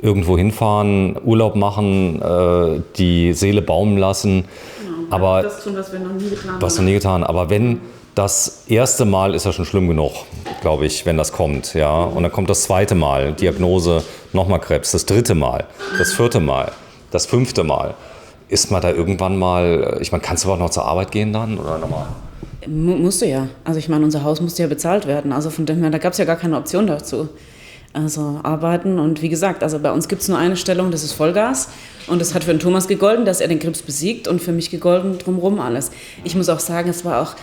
irgendwo hinfahren, Urlaub machen, die Seele baumeln lassen. Genau, aber das tun, was wir noch nie getan haben. Was noch nie getan, aber wenn das erste Mal ist ja schon schlimm genug, glaube ich, wenn das kommt, ja. Und dann kommt das zweite Mal, Diagnose, nochmal Krebs, das 3. Mal, das 4. Mal, das 5. Mal. Ist man da irgendwann mal, ich meine, kannst du überhaupt noch zur Arbeit gehen dann oder normal? Musst du ja. Also ich meine, unser Haus musste ja bezahlt werden. Also von dem her, da gab es ja gar keine Option dazu. Also arbeiten und wie gesagt, also bei uns gibt es nur eine Stellung, das ist Vollgas. Und das hat für den Thomas gegolten, dass er den Krebs besiegt und für mich gegolten drumherum alles. Ich muss auch sagen, es war auch,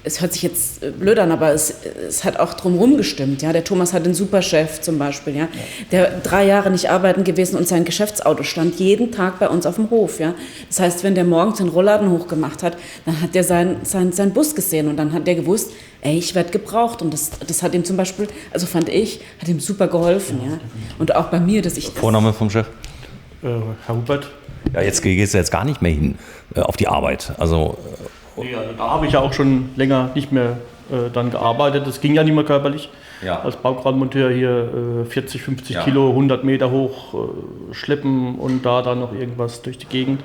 es hört sich jetzt blöd an, aber es hat auch drumherum gestimmt. Ja? Der Thomas hat einen Superchef zum Beispiel, ja? Der 3 Jahre nicht arbeiten gewesen und sein Geschäftsauto stand jeden Tag bei uns auf dem Hof. Ja? Das heißt, wenn der morgens den Rollladen hochgemacht hat, dann hat der seinen Bus gesehen und dann hat der gewusst, ich werde gebraucht. Und das hat ihm zum Beispiel, also fand ich, hat ihm super geholfen. Ja? Und auch bei mir, dass ich... Vorname vom Chef? Herr Hubert. Ja, jetzt gehst du jetzt gar nicht mehr hin auf die Arbeit. Also... Ja, da habe ich ja auch schon länger nicht mehr dann gearbeitet. Das ging ja nicht mehr körperlich. Ja. Als Baukranmonteur hier 40, 50 Kilo, 100 Meter hoch schleppen und da dann noch irgendwas durch die Gegend.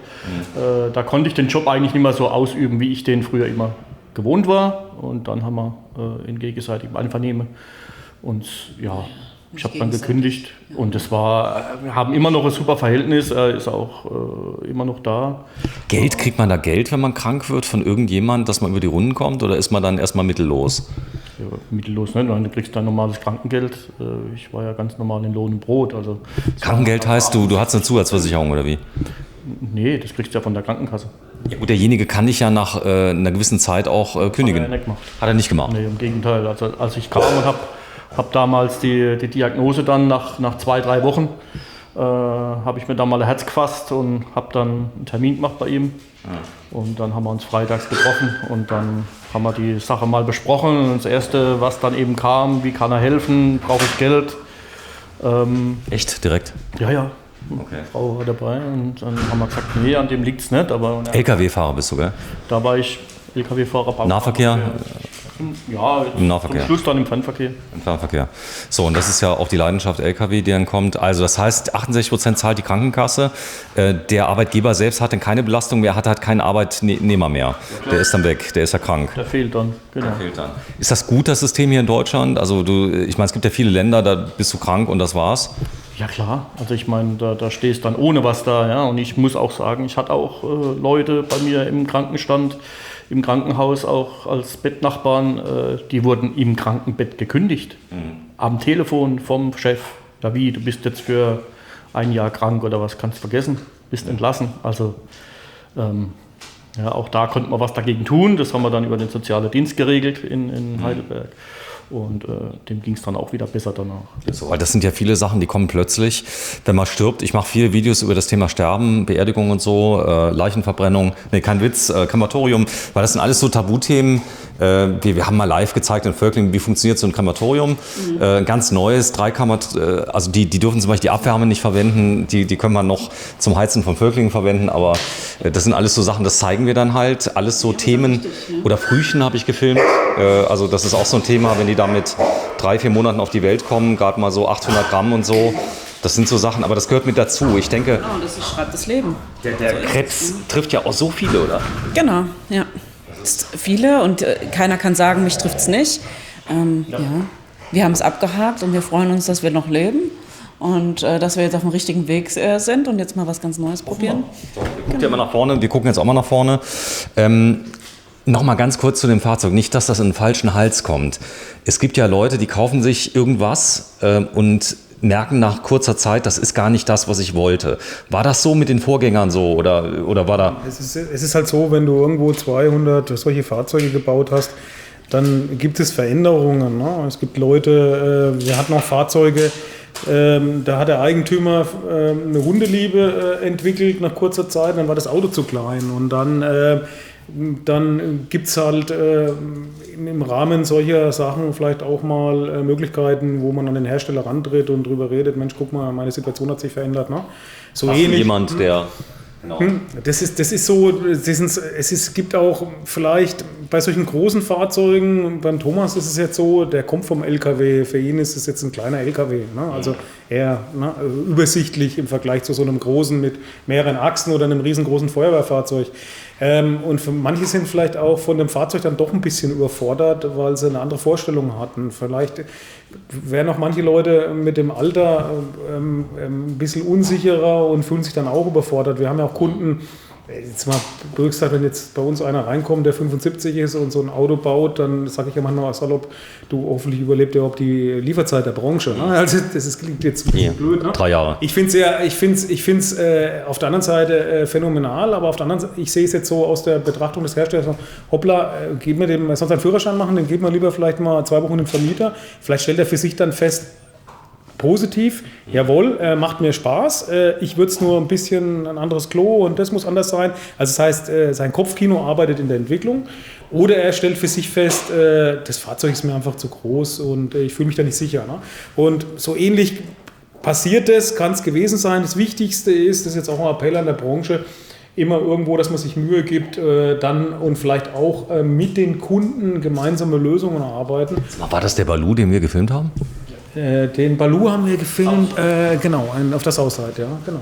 Da konnte ich den Job eigentlich nicht mehr so ausüben, wie ich den früher immer gewohnt war. Und dann haben wir in gegenseitigem Einvernehmen uns, ich habe dann gekündigt und wir haben immer noch ein super Verhältnis, er ist auch immer noch da. Geld, kriegt man da Geld, wenn man krank wird von irgendjemand, dass man über die Runden kommt, oder ist man dann erstmal mittellos? Ja, mittellos, ne? Du kriegst dein normales Krankengeld. Ich war ja ganz normal in Lohn und Brot. Also Krankengeld heißt, du hast eine Zusatzversicherung oder wie? Nee, das kriegst du ja von der Krankenkasse. Ja gut, derjenige kann dich ja nach einer gewissen Zeit auch kündigen. Hat er nicht gemacht. Hat er nicht gemacht? Nee, im Gegenteil. Also als ich kam und hab damals die Diagnose dann nach 2-3 Wochen, habe ich mir dann mal ein Herz gefasst und habe dann einen Termin gemacht bei ihm. Und dann haben wir uns freitags getroffen und dann haben wir die Sache mal besprochen. Und das Erste, was dann eben kam, wie kann er helfen, brauche ich Geld. Echt? Direkt? Ja. Okay. Die Frau war dabei und dann haben wir gesagt, nee, an dem liegt es nicht. Aber LKW-Fahrer bist du, gell? da war ich LKW-Fahrer. Nahverkehr? Ja, Im Nahverkehr. Zum Schluss dann im Fernverkehr. Im Fernverkehr. So, und das ist ja auch die Leidenschaft LKW, die dann kommt. Also das heißt, 68% zahlt die Krankenkasse. Der Arbeitgeber selbst hat dann keine Belastung mehr, hat keinen Arbeitnehmer mehr. Der ist dann weg, der ist ja krank. Der fehlt dann, genau. Ist das gut, das System hier in Deutschland? Also ich meine, es gibt ja viele Länder, da bist du krank und das war's. Ja klar, also ich meine, da stehst dann ohne was da. Ja? Und ich muss auch sagen, ich hatte auch Leute bei mir im Krankenstand, im Krankenhaus auch als Bettnachbarn, die wurden im Krankenbett gekündigt. Am Telefon vom Chef. Ja wie, du bist jetzt für ein Jahr krank oder was, kannst vergessen, bist entlassen. Also auch da konnte man was dagegen tun. Das haben wir dann über den sozialen Dienst geregelt in Heidelberg. Und dem ging es dann auch wieder besser danach. So, weil das sind ja viele Sachen, die kommen plötzlich, wenn man stirbt. Ich mache viele Videos über das Thema Sterben, Beerdigung und so, Leichenverbrennung, kein Witz, Krematorium, weil das sind alles so Tabuthemen. Wir haben mal live gezeigt in Völklingen, wie funktioniert so ein Krematorium. Ganz neues, 3 Kammer, also die dürfen zum Beispiel die Abwärme nicht verwenden, die können wir noch zum Heizen von Völklingen verwenden, aber das sind alles so Sachen, das zeigen wir dann halt. Alles so Themen, oder Frühchen habe ich gefilmt. Also das ist auch so ein Thema, wenn die da mit 3-4 Monaten auf die Welt kommen, gerade mal so 800 Gramm und so. Das sind so Sachen, aber das gehört mit dazu. Ich denke, Genau, das schreibt das Leben. der Krebs trifft ja auch so viele, oder? Genau, ja. Viele und keiner kann sagen, mich trifft es nicht. Wir haben es abgehakt und wir freuen uns, dass wir noch leben und dass wir jetzt auf dem richtigen Weg sind und jetzt mal was ganz Neues probieren. Wir gucken ja immer nach vorne, wir gucken jetzt auch mal nach vorne. Noch mal ganz kurz zu dem Fahrzeug, nicht, dass das in den falschen Hals kommt. Es gibt ja Leute, die kaufen sich irgendwas und merken nach kurzer Zeit, das ist gar nicht das, was ich wollte. War das so mit den Vorgängern so oder war da... Es ist halt so, wenn du irgendwo 200 solche Fahrzeuge gebaut hast, dann gibt es Veränderungen. Ne? Es gibt Leute, wir hatten auch Fahrzeuge, da hat der Eigentümer eine Hundeliebe entwickelt nach kurzer Zeit, dann war das Auto zu klein und dann gibt es halt im Rahmen solcher Sachen vielleicht auch mal Möglichkeiten, wo man an den Hersteller rantritt und drüber redet, Mensch, guck mal, meine Situation hat sich verändert. Ne? So ähnlich. Jemand, der... Genau. Das ist so, es gibt auch vielleicht bei solchen großen Fahrzeugen, beim Thomas ist es jetzt so, der kommt vom LKW, für ihn ist es jetzt ein kleiner LKW, ne? Also eher übersichtlich im Vergleich zu so einem großen mit mehreren Achsen oder einem riesengroßen Feuerwehrfahrzeug. Und für manche sind vielleicht auch von dem Fahrzeug dann doch ein bisschen überfordert, weil sie eine andere Vorstellung hatten. Vielleicht werden auch manche Leute mit dem Alter ein bisschen unsicherer und fühlen sich dann auch überfordert. Wir haben ja auch Kunden, jetzt mal blöd gesagt, wenn jetzt bei uns einer reinkommt, der 75 ist und so ein Auto baut, dann sage ich ja manchmal salopp, du, hoffentlich überlebt ja auch die Lieferzeit der Branche. Ne? Also das klingt jetzt ein bisschen blöd. Ne? 3 Jahre. Ich finde es auf der anderen Seite phänomenal, aber auf der anderen Seite, ich sehe es jetzt so aus der Betrachtung des Herstellers, hoppla, geben wir dem, sonst einen Führerschein machen, dann geben wir lieber vielleicht mal 2 Wochen den Vermieter. Vielleicht stellt er für sich dann fest, positiv, jawohl, macht mir Spaß, ich würde es nur ein bisschen ein anderes Klo und das muss anders sein. Also das heißt, sein Kopfkino arbeitet in der Entwicklung oder er stellt für sich fest, das Fahrzeug ist mir einfach zu groß und ich fühle mich da nicht sicher. Ne? Und so ähnlich passiert es, kann es gewesen sein. Das Wichtigste ist, das ist jetzt auch ein Appell an der Branche, immer irgendwo, dass man sich Mühe gibt, dann und vielleicht auch mit den Kunden gemeinsame Lösungen erarbeiten. War das der Balu, den wir gefilmt haben? Den Baloo haben wir gefilmt, genau, auf der Southside, ja, genau.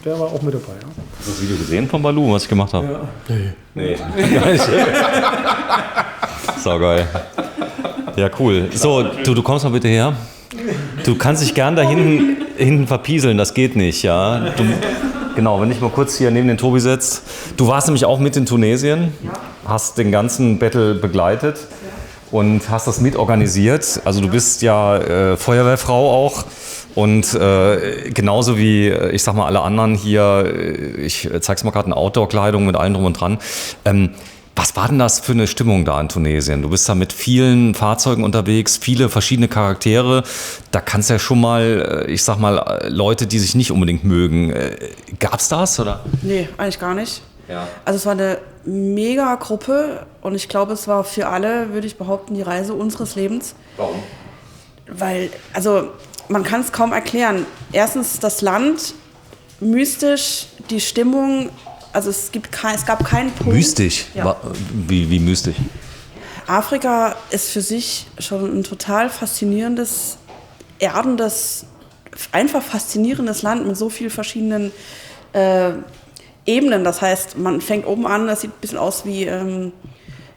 Der war auch mit dabei. Ja. Hast du das Video gesehen von Baloo, was ich gemacht habe? Ja. Nee. So geil. Ja, cool. So, du kommst mal bitte her. Du kannst dich gern da hinten verpieseln, das geht nicht, ja. Genau, wenn ich mal kurz hier neben den Tobi setzt. Du warst nämlich auch mit in Tunesien, hast den ganzen Battle begleitet. Und hast das mitorganisiert. Also du bist ja Feuerwehrfrau auch und genauso wie, ich sag mal, alle anderen hier, ich zeig's mal gerade, eine Outdoor-Kleidung mit allem drum und dran. Was war denn das für eine Stimmung da in Tunesien? Du bist da mit vielen Fahrzeugen unterwegs, viele verschiedene Charaktere. Da kannst du ja schon mal, ich sag mal, Leute, die sich nicht unbedingt mögen. Gab's das, oder? Nee, eigentlich gar nicht. Ja. Also es war eine mega Gruppe und ich glaube, es war für alle, würde ich behaupten, die Reise unseres Lebens. Warum? Weil, also man kann es kaum erklären. Erstens das Land, mystisch, die Stimmung, also es gab keinen Punkt. Mystisch? Ja. Wie mystisch? Afrika ist für sich schon ein total faszinierendes, erdendes, einfach faszinierendes Land mit so vielen verschiedenen Ebenen. Das heißt, man fängt oben an, das sieht ein bisschen aus wie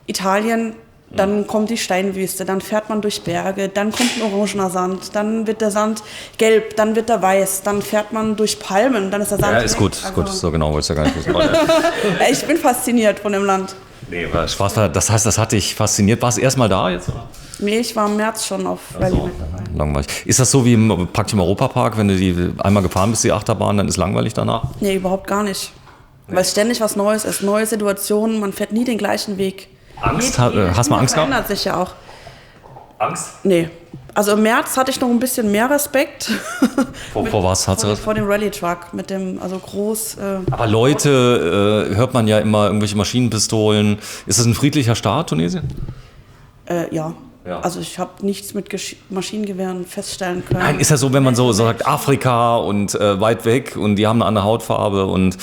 Italien, dann kommt die Steinwüste, dann fährt man durch Berge, dann kommt ein orangener Sand, dann wird der Sand gelb, dann wird er weiß, dann fährt man durch Palmen, dann ist der Sand Ja, ist weg. gut, Also, gut, so genau wollte ich ja gar nicht wissen. Ich bin fasziniert von dem Land. Nee, war Spaß, das heißt, das hat dich fasziniert. Warst du erst mal da jetzt? Oder? Nee, ich war im März schon auf Rallye mit dabei. Langweilig. Ist das so wie praktisch im Europapark, wenn du die einmal gefahren bist, die Achterbahn, dann ist langweilig danach? Nee, überhaupt gar nicht. Weil es ständig was Neues ist, neue Situationen, man fährt nie den gleichen Weg. Angst? Hast du mal Angst gehabt? Verändert sich ja auch. Angst? Nee. Also im März hatte ich noch ein bisschen mehr Respekt. Vor was hast du das? Vor dem Rallye-Truck, mit dem, also groß. Aber Leute, hört man ja immer irgendwelche Maschinenpistolen. Ist das ein friedlicher Staat, Tunesien? Ja. Ja. Also ich habe nichts mit Maschinengewehren feststellen können. Nein, ist ja so, wenn man so sagt, Afrika und weit weg und die haben eine andere Hautfarbe und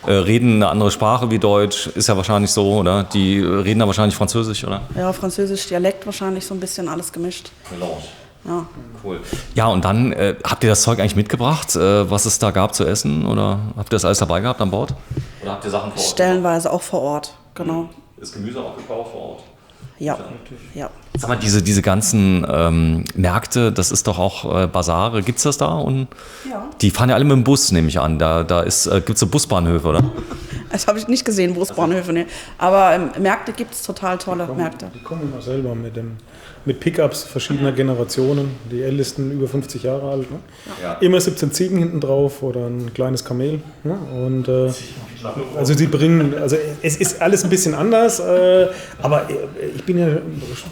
reden eine andere Sprache wie Deutsch, ist ja wahrscheinlich so, oder? Die reden da wahrscheinlich Französisch, oder? Ja, Französisch, Dialekt wahrscheinlich so ein bisschen alles gemischt. Ja. Cool. Ja, und dann habt ihr das Zeug eigentlich mitgebracht, was es da gab zu essen? Oder habt ihr das alles dabei gehabt an Bord? Oder habt ihr Sachen vor Ort? Stellenweise auch vor Ort, genau. Ist Gemüse auch gekauft vor Ort? Ja. Ja. Sag mal, diese ganzen Märkte, das ist doch auch Basare, gibt's das da? Und Ja. die fahren ja alle mit dem Bus, nehme ich an. Da gibt's so Busbahnhöfe, oder? Das habe ich nicht gesehen, Busbahnhöfe, ne. Aber Märkte gibt es total tolle Märkte. Die kommen immer selber mit Pickups verschiedener Generationen. Die ältesten über 50 Jahre alt. Ne? Ja. Immer 17 Ziegen hinten drauf oder ein kleines Kamel. Ne? Und also sie bringen, also es ist alles ein bisschen anders, aber ich bin ja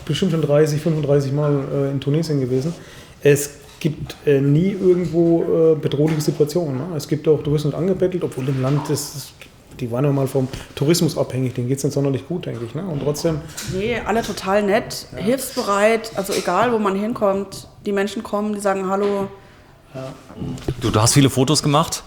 bestimmt schon 30, 35 Mal in Tunesien gewesen. Es gibt nie irgendwo bedrohliche Situationen. Ne? Es gibt auch, du wirst nicht angebettelt, obwohl im Land die waren ja mal vom Tourismus abhängig, denen geht es nicht sonderlich gut, denke ich. Ne? Und trotzdem. Nee, alle total nett, hilfsbereit, also egal wo man hinkommt, die Menschen kommen, die sagen Hallo. Ja. Du hast viele Fotos gemacht,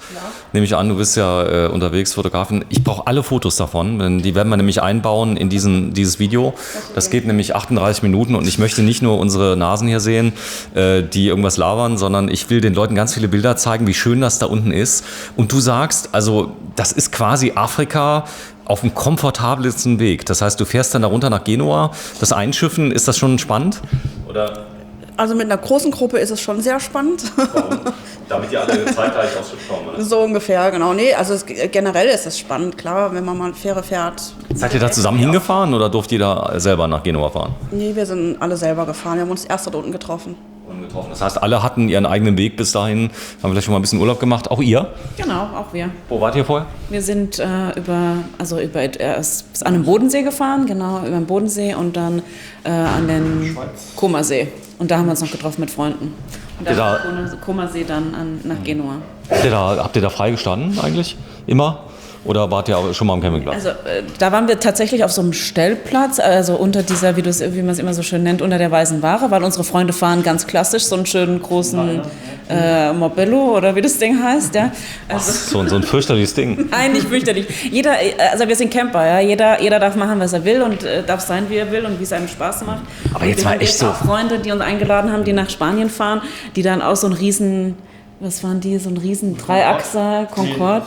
nehme ich an, du bist ja unterwegs, Fotografin. Ich brauche alle Fotos davon, denn die werden wir nämlich einbauen in dieses Video. Das geht nämlich 38 Minuten und ich möchte nicht nur unsere Nasen hier sehen, die irgendwas labern, sondern ich will den Leuten ganz viele Bilder zeigen, wie schön das da unten ist. Und du sagst, also das ist quasi Afrika auf dem komfortabelsten Weg. Das heißt, du fährst dann da runter nach Genua, das Einschiffen, ist das schon spannend? Oder? Also mit einer großen Gruppe ist es schon sehr spannend. Warum? Damit die alle zeitgleich aufs Schiff kommen, oder? So ungefähr, genau. Nee, also generell ist es spannend, klar, wenn man mal Fähre fährt. Seid ihr da zusammen hingefahren oder durft ihr da selber nach Genua fahren? Nee, wir sind alle selber gefahren. Wir haben uns erst dort unten getroffen. Das heißt, alle hatten ihren eigenen Weg bis dahin, haben vielleicht schon mal ein bisschen Urlaub gemacht. Auch ihr? Genau, auch wir. Wo wart ihr vorher? Wir sind erst an den Bodensee gefahren, genau, über den Bodensee und dann an den Comersee. Und da haben wir uns noch getroffen mit Freunden. Und dann vom Comersee dann nach Genua. Habt ihr da frei gestanden eigentlich? Immer? Oder wart ihr auch schon mal am Campingplatz? Also da waren wir tatsächlich auf so einem Stellplatz, also unter dieser, wie man es immer so schön nennt, unter der weißen Ware, weil unsere Freunde fahren ganz klassisch so einen schönen großen Morbello oder wie das Ding heißt. Ja. Also, so ein fürchterliches Ding. Nein, nicht fürchterlich. Also wir sind Camper, ja. Jeder darf machen, was er will und darf sein, wie er will und wie es einem Spaß macht. Aber jetzt mal echt so. Auch Freunde, die uns eingeladen haben, die nach Spanien fahren, die dann auch so einen riesen, was waren die, so ein riesen Dreiachser, Concorde.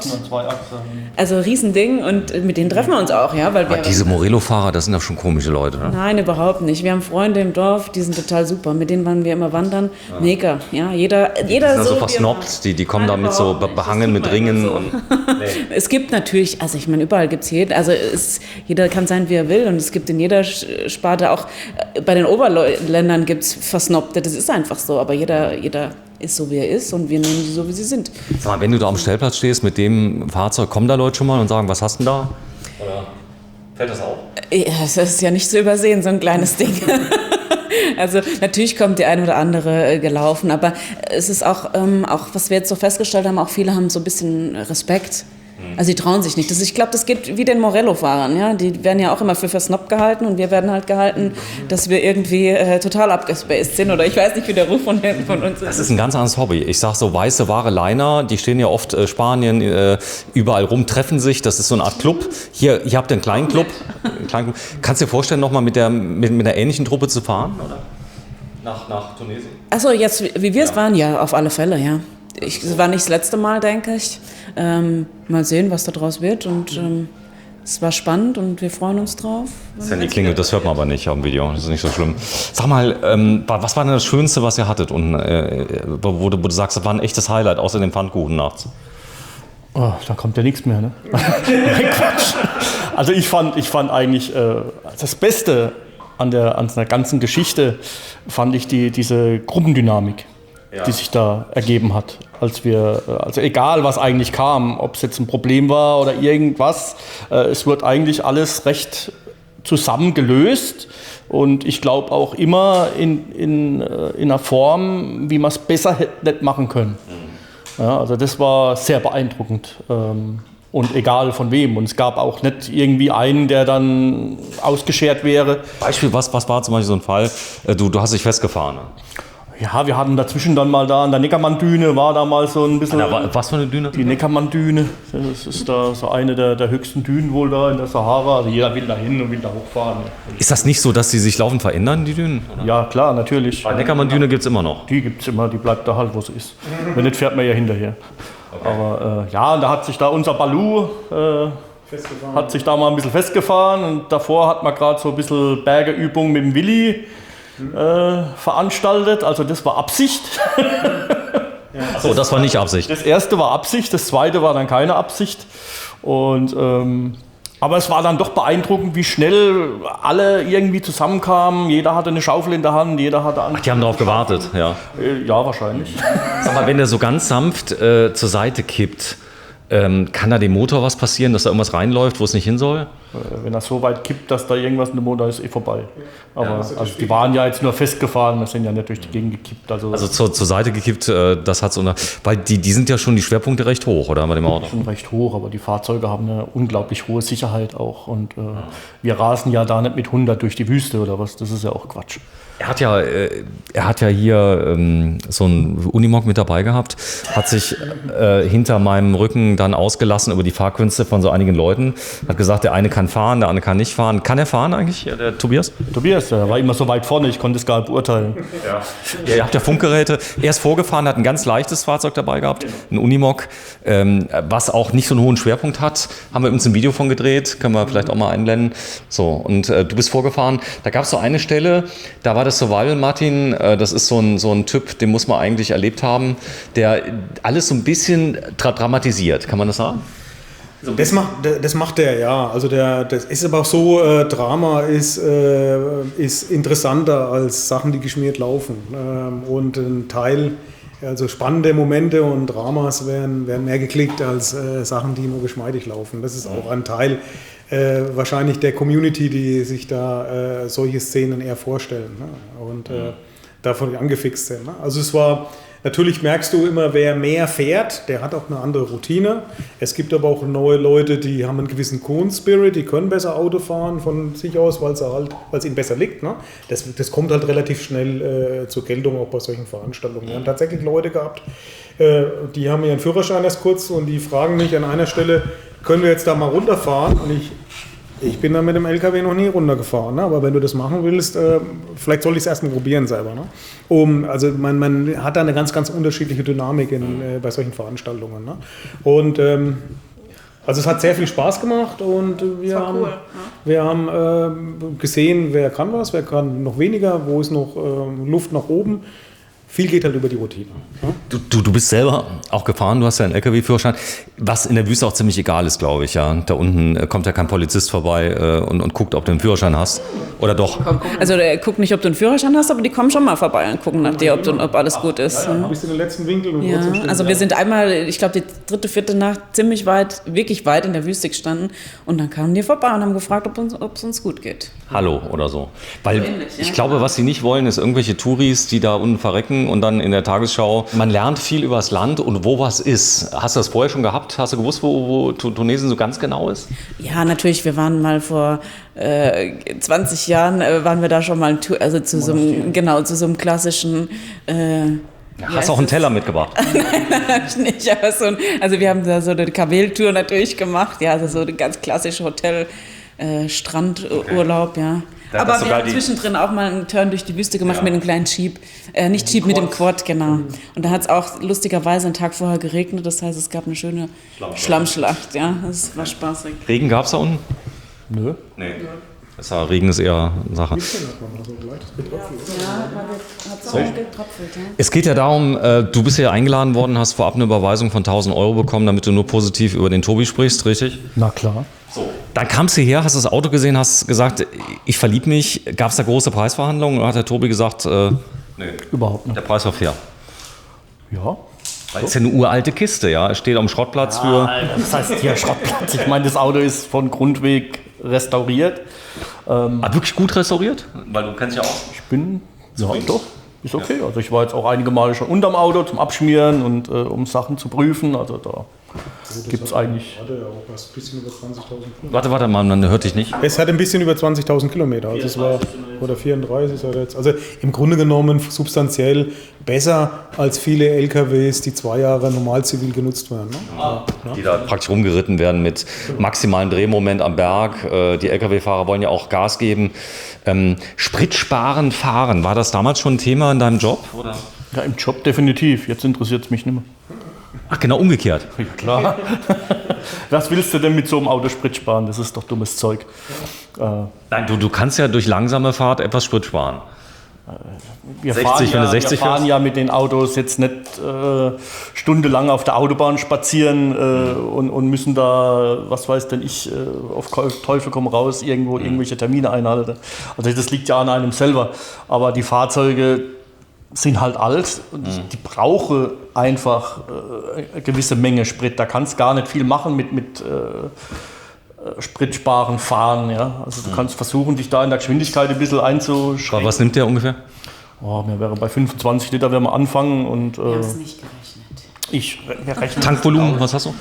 Also ein Riesending und mit denen treffen wir uns auch, ja. Weil Aber diese Morello-Fahrer, das sind doch schon komische Leute, oder? Nein, überhaupt nicht. Wir haben Freunde im Dorf, die sind total super. Mit denen waren wir immer wandern. Ja. Mega, ja. Jeder die sind so versnobbt, die kommen damit so behangen mit Ringen. So. Und, Es gibt natürlich, also ich meine, überall gibt es jeden, also jeder kann sein, wie er will und es gibt in jeder Sparte, auch bei den Oberländern gibt es Versnobte, das ist einfach so, aber jeder ist so, wie er ist und wir nehmen sie so, wie sie sind. Sag mal, wenn du da am Stellplatz stehst mit dem Fahrzeug, kommen da Leute schon mal und sagen, was hast du denn da? Oder fällt das auf? Ja, das ist ja nicht zu übersehen, so ein kleines Ding. Also natürlich kommt die eine oder andere gelaufen, aber es ist auch, was wir jetzt so festgestellt haben, auch viele haben so ein bisschen Respekt. Also die trauen sich nicht. Ich glaube, das geht wie den Morello-Fahrern. Ja? Die werden ja auch immer für versnobbt gehalten und wir werden halt gehalten, dass wir irgendwie total abgespaced sind oder ich weiß nicht, wie der Ruf von uns ist. Das ist ein ganz anderes Hobby. Ich sag so, weiße Ware Liner, die stehen ja oft Spanien, überall rum, treffen sich. Das ist so eine Art Club. Hier habt ihr einen kleinen Club. Kannst du dir vorstellen, nochmal mit einer ähnlichen Truppe zu fahren? Oder? Nach Tunesien? Achso, jetzt, wie wir es waren, ja, auf alle Fälle, ja. Es war nicht das letzte Mal, denke ich. Mal sehen, was da draus wird. Und es war spannend und wir freuen uns drauf. Das Handy klingelt, das hört man aber nicht am Video. Das ist nicht so schlimm. Sag mal, was war denn das Schönste, was ihr hattet? Und wo du sagst, das war ein echtes Highlight, außer dem Pfannkuchen nachts. Oh, da kommt ja nichts mehr, ne? Quatsch. Also ich fand eigentlich das Beste an der ganzen Geschichte, fand ich diese Gruppendynamik. Ja. Die sich da ergeben hat, also egal was eigentlich kam, ob es jetzt ein Problem war oder irgendwas, es wird eigentlich alles recht zusammen gelöst und ich glaube auch immer in einer Form, wie man es besser hätte nicht machen können. Ja, also das war sehr beeindruckend und egal von wem und es gab auch nicht irgendwie einen, der dann ausgeschert wäre. Beispiel, was war zum Beispiel so ein Fall, du hast dich festgefahren? Ja, wir hatten dazwischen dann mal da an der Neckermann-Düne, war da mal so ein bisschen... Was für eine Düne? Die Neckermann-Düne, das ist da so eine der höchsten Dünen wohl da in der Sahara. Also jeder will da hin und will da hochfahren. Ist das nicht so, dass die sich laufend verändern, die Dünen? Oder? Ja, klar, natürlich. Die Neckermann-Düne gibt es immer noch? Die gibt es immer, die bleibt da halt, wo sie ist. Wenn nicht, fährt man ja hinterher. Okay. Aber ja, und da hat sich da unser Balu... hat sich da mal ein bisschen festgefahren und davor hat man gerade so ein bisschen Bergeübung mit dem Willi veranstaltet, also das war Absicht. Achso, das war nicht Absicht. Das erste war Absicht, das zweite war dann keine Absicht. Und, aber es war dann doch beeindruckend, wie schnell alle irgendwie zusammenkamen. Jeder hatte eine Schaufel in der Hand, jeder hatte... Ach, die haben darauf gewartet, ja. Ja, wahrscheinlich. Sag mal, wenn der so ganz sanft zur Seite kippt, kann da dem Motor was passieren, dass da irgendwas reinläuft, wo es nicht hin soll? Wenn er so weit kippt, dass da irgendwas in dem Motor ist, vorbei. Aber ja, also die waren ja jetzt nur festgefahren, das sind ja nicht durch die Gegend gekippt. Also zur Seite gekippt, das hat so eine... Weil die sind ja schon die Schwerpunkte recht hoch, oder? Bei dem Auto? Schon recht hoch, aber die Fahrzeuge haben eine unglaublich hohe Sicherheit auch. Und wir rasen ja da nicht mit 100 durch die Wüste oder was, das ist ja auch Quatsch. Er hat ja hier so einen Unimog mit dabei gehabt, hat sich hinter meinem Rücken dann ausgelassen über die Fahrkünste von so einigen Leuten, hat gesagt, der eine kann fahren, der andere kann nicht fahren. Kann er fahren eigentlich, der Tobias? Tobias, der war immer so weit vorne, ich konnte es gar nicht beurteilen. Ja, ihr habt ja Funkgeräte. Er ist vorgefahren, hat ein ganz leichtes Fahrzeug dabei gehabt, ein Unimog, was auch nicht so einen hohen Schwerpunkt hat. Haben wir uns ein Video von gedreht, können wir vielleicht auch mal einblenden. So, und du bist vorgefahren. Da gab es so eine Stelle, da war das Survival Martin, das ist so ein Typ, den muss man eigentlich erlebt haben, der alles so ein bisschen dramatisiert, kann man das sagen? Das macht der, ja. Also das ist aber auch so, Drama ist interessanter als Sachen, die geschmiert laufen. Und ein Teil, also spannende Momente und Dramas werden mehr geklickt als Sachen, die nur geschmeidig laufen. Das ist auch ein Teil wahrscheinlich der Community, die sich da solche Szenen eher vorstellen, ne? Und davon angefixt sind. Ne? Also es war Natürlich merkst du immer, wer mehr fährt, der hat auch eine andere Routine. Es gibt aber auch neue Leute, die haben einen gewissen Coon-Spirit, die können besser Auto fahren von sich aus, weil es ihnen besser liegt. Ne? Das kommt halt relativ schnell zur Geltung, auch bei solchen Veranstaltungen. Wir haben tatsächlich Leute gehabt, die haben ihren Führerschein erst kurz und die fragen mich an einer Stelle, können wir jetzt da mal runterfahren? Und ich bin da mit dem LKW noch nie runtergefahren, ne? Aber wenn du das machen willst, vielleicht soll ich es erstmal probieren selber. Ne? Also man hat da eine ganz, ganz unterschiedliche Dynamik bei solchen Veranstaltungen. Ne? Und also es hat sehr viel Spaß gemacht und wir haben gesehen, wer kann was, wer kann noch weniger, wo ist noch Luft nach oben. Viel geht halt über die Routine. Ja? Du bist selber auch gefahren, du hast ja einen LKW-Führerschein, was in der Wüste auch ziemlich egal ist, glaube ich. Ja. Da unten kommt ja kein Polizist vorbei und guckt, ob du einen Führerschein hast. Oder doch? Also der guckt nicht, ob du einen Führerschein hast, aber die kommen schon mal vorbei und gucken nach dir, ob alles gut ist. Ja, bist du in den letzten Winkel. Und ja, also wir sind einmal, ich glaube die 3., 4. Nacht ziemlich weit, wirklich weit in der Wüste gestanden und dann kamen die vorbei und haben gefragt, ob es uns gut geht. Hallo oder so. Weil So ähnlich, ja. ich glaube, was sie nicht wollen, ist irgendwelche Touris, die da unten verrecken und dann in der Tagesschau. Man lernt viel über das Land und wo was ist. Hast du das vorher schon gehabt? Hast du gewusst, wo Tunesien so ganz genau ist? Ja, natürlich, wir waren mal vor 20 Jahren, waren wir da schon mal zu so einem klassischen... Hast du auch einen Teller mitgebracht? nicht, aber also wir haben da so eine Kameltour natürlich gemacht, ja, also so eine ganz klassische Strandurlaub, ja. Aber wir haben zwischendrin auch mal einen Turn durch die Wüste gemacht mit einem kleinen Jeep. Nicht Jeep, mit dem Quad, genau. Und da hat es auch lustigerweise einen Tag vorher geregnet, das heißt, es gab eine schöne Schlammschlacht, ja. Das war spaßig. Regen gab es da unten? Nö. Nee. Regen ist eher eine Sache. Es geht ja darum, du bist ja eingeladen worden, hast vorab eine Überweisung von 1.000 € bekommen, damit du nur positiv über den Tobi sprichst, richtig? Na klar. So. Dann kamst du her, hast das Auto gesehen, hast gesagt, ich verlieb mich. Gab es da große Preisverhandlungen oder hat der Tobi gesagt, nee, Überhaupt nicht. der Preis war fair? Ja. Weil es ist ja eine uralte Kiste, ja. Es steht am Schrottplatz für... Das heißt hier Schrottplatz. Ich meine, das Auto ist von Grundweg restauriert. Wirklich gut restauriert? Weil du kennst ja auch... Ich bin, ja doch, ist okay. Also ich war jetzt auch einige Male schon unterm Auto zum Abschmieren und um Sachen zu prüfen. Also da gibt es eigentlich... Hatte ja auch was, ein bisschen über 20.000 Kilometer. Warte mal, man hört dich nicht. Es hat ein bisschen über 20.000 Kilometer, also es war, oder 34 ist er jetzt. Also im Grunde genommen substanziell besser als viele LKWs, die 2 Jahre normal zivil genutzt werden. Ne? Die da praktisch rumgeritten werden mit maximalem Drehmoment am Berg. Die LKW-Fahrer wollen ja auch Gas geben. Spritsparend fahren, war das damals schon ein Thema in deinem Job? Oder? Ja, im Job definitiv. Jetzt interessiert es mich nicht mehr. Ach, genau umgekehrt. Ja, klar. Was willst du denn mit so einem Auto Sprit sparen? Das ist doch dummes Zeug. Nein, du kannst ja durch langsame Fahrt etwas Sprit sparen. Wir 60, wenn du 60 fahren fährst? ja mit den Autos jetzt nicht stundenlang auf der Autobahn spazieren und müssen da, was weiß denn ich, auf Teufel komm raus, irgendwelche Termine einhalten. Also das liegt ja an einem selber. Aber die Fahrzeuge sind halt alt und die brauchen einfach eine gewisse Menge Sprit. Da kannst gar nicht viel machen mit Spritsparen, fahren. Ja? Also du kannst versuchen, dich da in der Geschwindigkeit ein bisschen einzuschränken. Was nimmt der ungefähr? Wir wären bei 25 Liter werden wir anfangen. Und, Wir haben es nicht gerechnet. wir rechnen Tankvolumen, was hast du?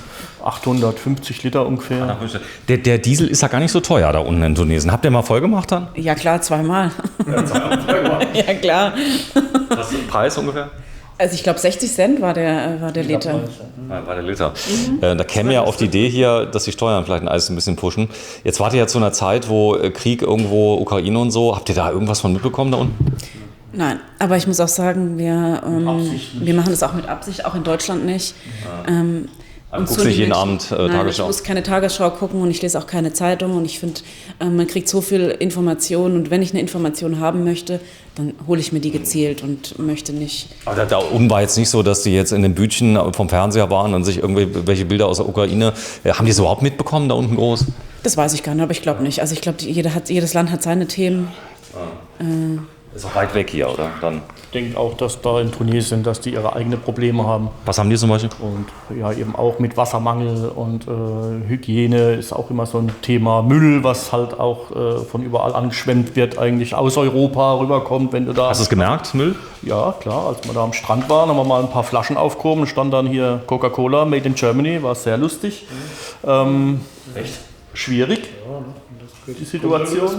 850 Liter ungefähr. Der Diesel ist ja gar nicht so teuer da unten in Tunesien. Habt ihr mal voll gemacht dann? Ja klar, 2-mal. Ja klar. Was ist der Preis ungefähr? Also ich glaube 60 Cent war der Liter. War der Liter. Da käme ja auf die Idee hier, dass die Steuern vielleicht ein bisschen pushen. Jetzt wart ihr ja zu einer Zeit, wo Krieg irgendwo, Ukraine und so. Habt ihr da irgendwas von mitbekommen da unten? Nein, aber ich muss auch sagen, wir machen das auch mit Absicht, auch in Deutschland nicht. Du guckst nicht jeden Abend Tagesschau? Ich muss keine Tagesschau gucken und ich lese auch keine Zeitung und ich finde, man kriegt so viel Information und wenn ich eine Information haben möchte, dann hole ich mir die gezielt und möchte nicht. Aber da unten war jetzt nicht so, dass die jetzt in den Bütchen vom Fernseher waren und sich irgendwelche Bilder aus der Ukraine, haben die es überhaupt mitbekommen da unten groß? Das weiß ich gar nicht, aber ich glaube nicht. Also ich glaube, jedes Land hat seine Themen. Ist auch weit weg hier, oder? Dann. Ich denke auch, dass da in Tunesien, dass die ihre eigenen Probleme haben. Was haben die zum Beispiel? Und ja, eben auch mit Wassermangel und Hygiene ist auch immer so ein Thema. Müll, was halt auch von überall angeschwemmt wird, eigentlich aus Europa rüberkommt, wenn du da... Hast du es gemerkt, Müll? Ja, klar. Als wir da am Strand waren, haben wir mal ein paar Flaschen aufgehoben. Stand dann hier Coca-Cola, Made in Germany, war sehr lustig. Echt? Schwierig, die Situation.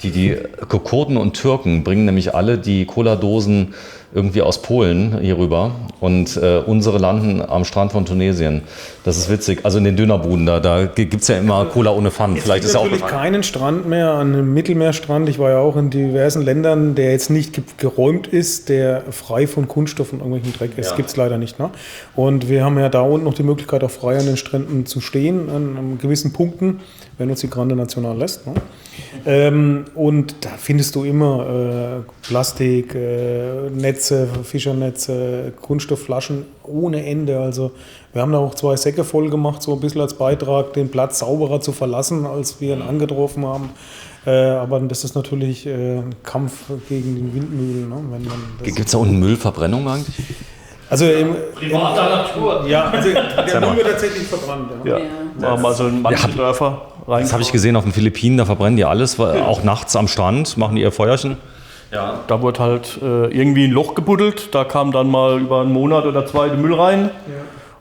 Die Kurden und Türken bringen nämlich alle die Cola-Dosen irgendwie aus Polen hier rüber und unsere landen am Strand von Tunesien. Das ist witzig. Also in den Dönerbuden, da gibt es ja immer Cola ohne Pfand. Vielleicht ist es natürlich keinen Strand mehr, einen Mittelmeerstrand. Ich war ja auch in diversen Ländern, der jetzt nicht geräumt ist, der frei von Kunststoff und irgendwelchen Dreck ist. Ja. Gibt es leider nicht. Ne? Und wir haben ja da unten noch die Möglichkeit, auch frei an den Stränden zu stehen, an gewissen Punkten, wenn uns die Grande National lässt. Ne? Und da findest du immer Plastik, Netze, Fischernetze, Kunststoffflaschen ohne Ende. Also wir haben da auch 2 Säcke voll gemacht, so ein bisschen als Beitrag, den Platz sauberer zu verlassen, als wir ihn angetroffen haben. Aber das ist natürlich ein Kampf gegen den Windmühlen. Ne? Gibt es da unten Müllverbrennung eigentlich? Also Privater Natur. Ja, also der Müll wird tatsächlich verbrannt. Ja. Ja, haben also in manche Dörfer rein. Das habe ich gesehen auf den Philippinen, da verbrennen die alles, auch nachts am Strand machen die ihr Feuerchen. Ja. Da wurde halt irgendwie ein Loch gebuddelt, da kam dann mal über einen Monat oder 2 der Müll rein. Ja.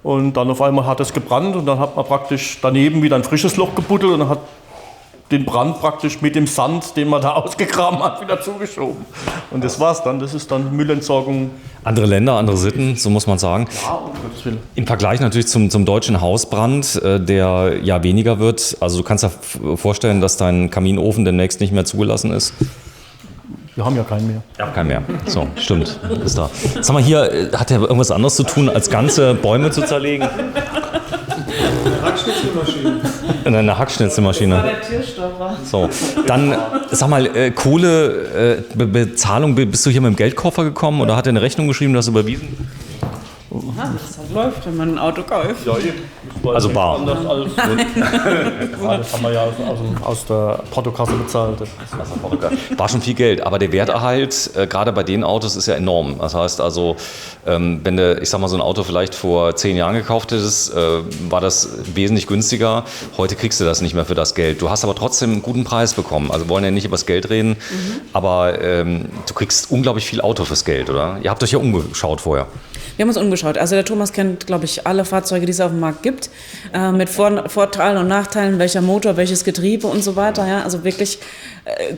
Und dann auf einmal hat es gebrannt und dann hat man praktisch daneben wieder ein frisches Loch gebuddelt und dann hat den Brand praktisch mit dem Sand, den man da ausgegraben hat, wieder zugeschoben. Und das war's dann, das ist dann Müllentsorgung. Andere Länder, andere Sitten, so muss man sagen. Ja, um Gottes Willen. Im Vergleich natürlich zum deutschen Hausbrand, der ja weniger wird. Also du kannst dir vorstellen, dass dein Kaminofen demnächst nicht mehr zugelassen ist. Wir haben ja keinen mehr. Ja, keinen mehr. So, stimmt, ist da. Sag mal, hier hat er irgendwas anderes zu tun, als ganze Bäume zu zerlegen? Eine Hackschnitzelmaschine. Eine Hackschnitzelmaschine. Das war der Türstopper. So, dann sag mal, Kohle, Bezahlung, bist du hier mit dem Geldkoffer gekommen oder hat er eine Rechnung geschrieben, du hast überwiesen? Ja, das halt läuft, wenn man ein Auto kauft. Ja, eben. Also bar. Anders als das haben wir ja aus der Portokasse bezahlt. War schon viel Geld, aber der Werterhalt, gerade bei den Autos, ist ja enorm. Das heißt also, wenn du, ich sag mal, so ein Auto vielleicht vor 10 Jahren gekauft hättest, war das wesentlich günstiger. Heute kriegst du das nicht mehr für das Geld. Du hast aber trotzdem einen guten Preis bekommen. Also wir wollen ja nicht über das Geld reden, aber du kriegst unglaublich viel Auto fürs Geld, oder? Ihr habt euch ja umgeschaut vorher. Wir haben uns umgeschaut. Also der Thomas kennt, glaube ich, alle Fahrzeuge, die es auf dem Markt gibt, mit Vorteilen und Nachteilen, welcher Motor, welches Getriebe und so weiter. Ja? Also wirklich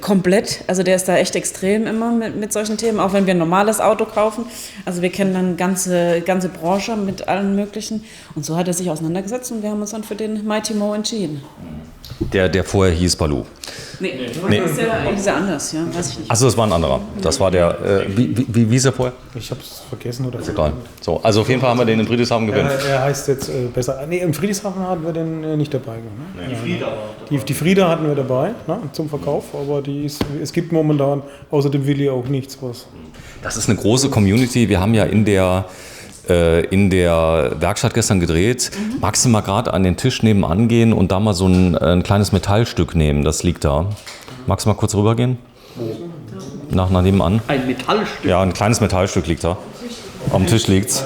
komplett. Also der ist da echt extrem immer mit solchen Themen, auch wenn wir ein normales Auto kaufen. Also wir kennen dann ganze Branche mit allen möglichen. Und so hat er sich auseinandergesetzt und wir haben uns dann für den Mighty Mo entschieden. Der vorher hieß Baloo. Nee. Das ist ja anders, ja, weiß ich nicht. Achso, das war ein anderer. Das war der, wie hieß er vorher? Ich habe es vergessen oder so. Egal. So, also auf jeden Fall haben wir den in Friedrichshafen gewinnt. Er heißt jetzt besser. Nee, im Friedrichshafen hatten wir den nicht dabei. Ne? Nee. Die Frieda hatten wir dabei, ne, zum Verkauf, aber es gibt momentan außer dem Willi auch nichts was. Das ist eine große Community. Wir haben ja in der Werkstatt gestern gedreht. Magst du mal gerade an den Tisch nebenan gehen und da mal so ein kleines Metallstück nehmen? Das liegt da. Magst du mal kurz rübergehen? Nach nebenan. Ein Metallstück? Ja, ein kleines Metallstück liegt da. Am Tisch liegt's.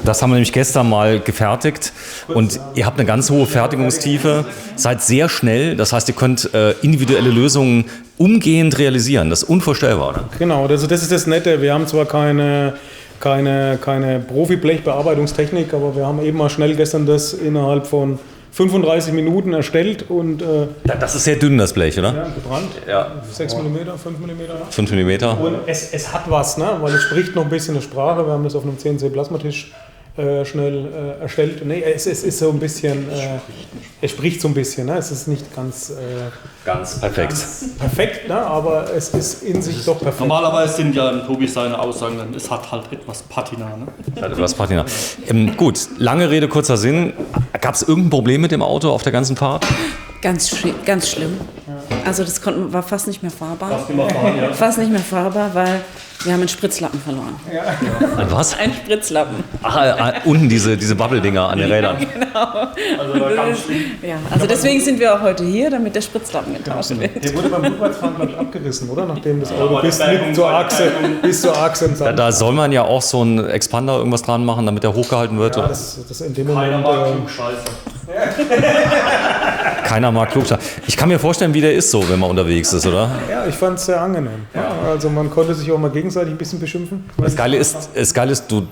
Das haben wir nämlich gestern mal gefertigt und ihr habt eine ganz hohe Fertigungstiefe, seid sehr schnell, das heißt, ihr könnt individuelle Lösungen umgehend realisieren. Das ist unvorstellbar, oder? Genau, das ist das Nette. Wir haben zwar keine Profi-Blechbearbeitungstechnik, aber wir haben eben mal schnell gestern das innerhalb von 35 Minuten erstellt und das ist sehr dünn, das Blech, oder? ja, gebrannt. Ja. 6 mm, 5 mm. 5 mm. Und es hat was, ne? Weil es spricht noch ein bisschen eine Sprache. Wir haben das auf einem CNC-Plasmatisch schnell erstellt. Nee, es ist so ein bisschen, es spricht so ein bisschen, ne? Es ist nicht ganz perfekt. Perfekt, ne? Aber es ist in sich doch perfekt. Normalerweise sind ja Tobi seine Aussagen, es hat halt etwas Patina. Ne? Etwas Patina. Gut, lange Rede, kurzer Sinn. Gab es irgendein Problem mit dem Auto auf der ganzen Fahrt? Ganz schlimm. Also das war fast nicht mehr fahrbar. Fast immer fahren, ja. Fast nicht mehr fahrbar, weil wir haben einen Spritzlappen verloren. An was? Ein Spritzlappen. Ach, unten diese Bubble-Dinger an den Rädern. Also da ganz schlimm. Ja, also deswegen sind wir auch heute hier, damit der Spritzlappen getauscht wird. Der wurde beim Rückwärtsfahren, glaube ich, abgerissen, oder? Nachdem das Auto bis zur Achse im Sand. Da soll man ja auch so einen Expander irgendwas dran machen, damit der hochgehalten wird. Ja, oder? das in dem Keiner Moment. mag Klugscheißer. Keiner mag Klugscheißer. Ich kann mir vorstellen, wie der ist so, wenn man unterwegs ist, oder? Ja, ich fand es sehr angenehm. Ja, also man konnte sich auch mal gegenseitig ein bisschen beschimpfen. Das Geile ist,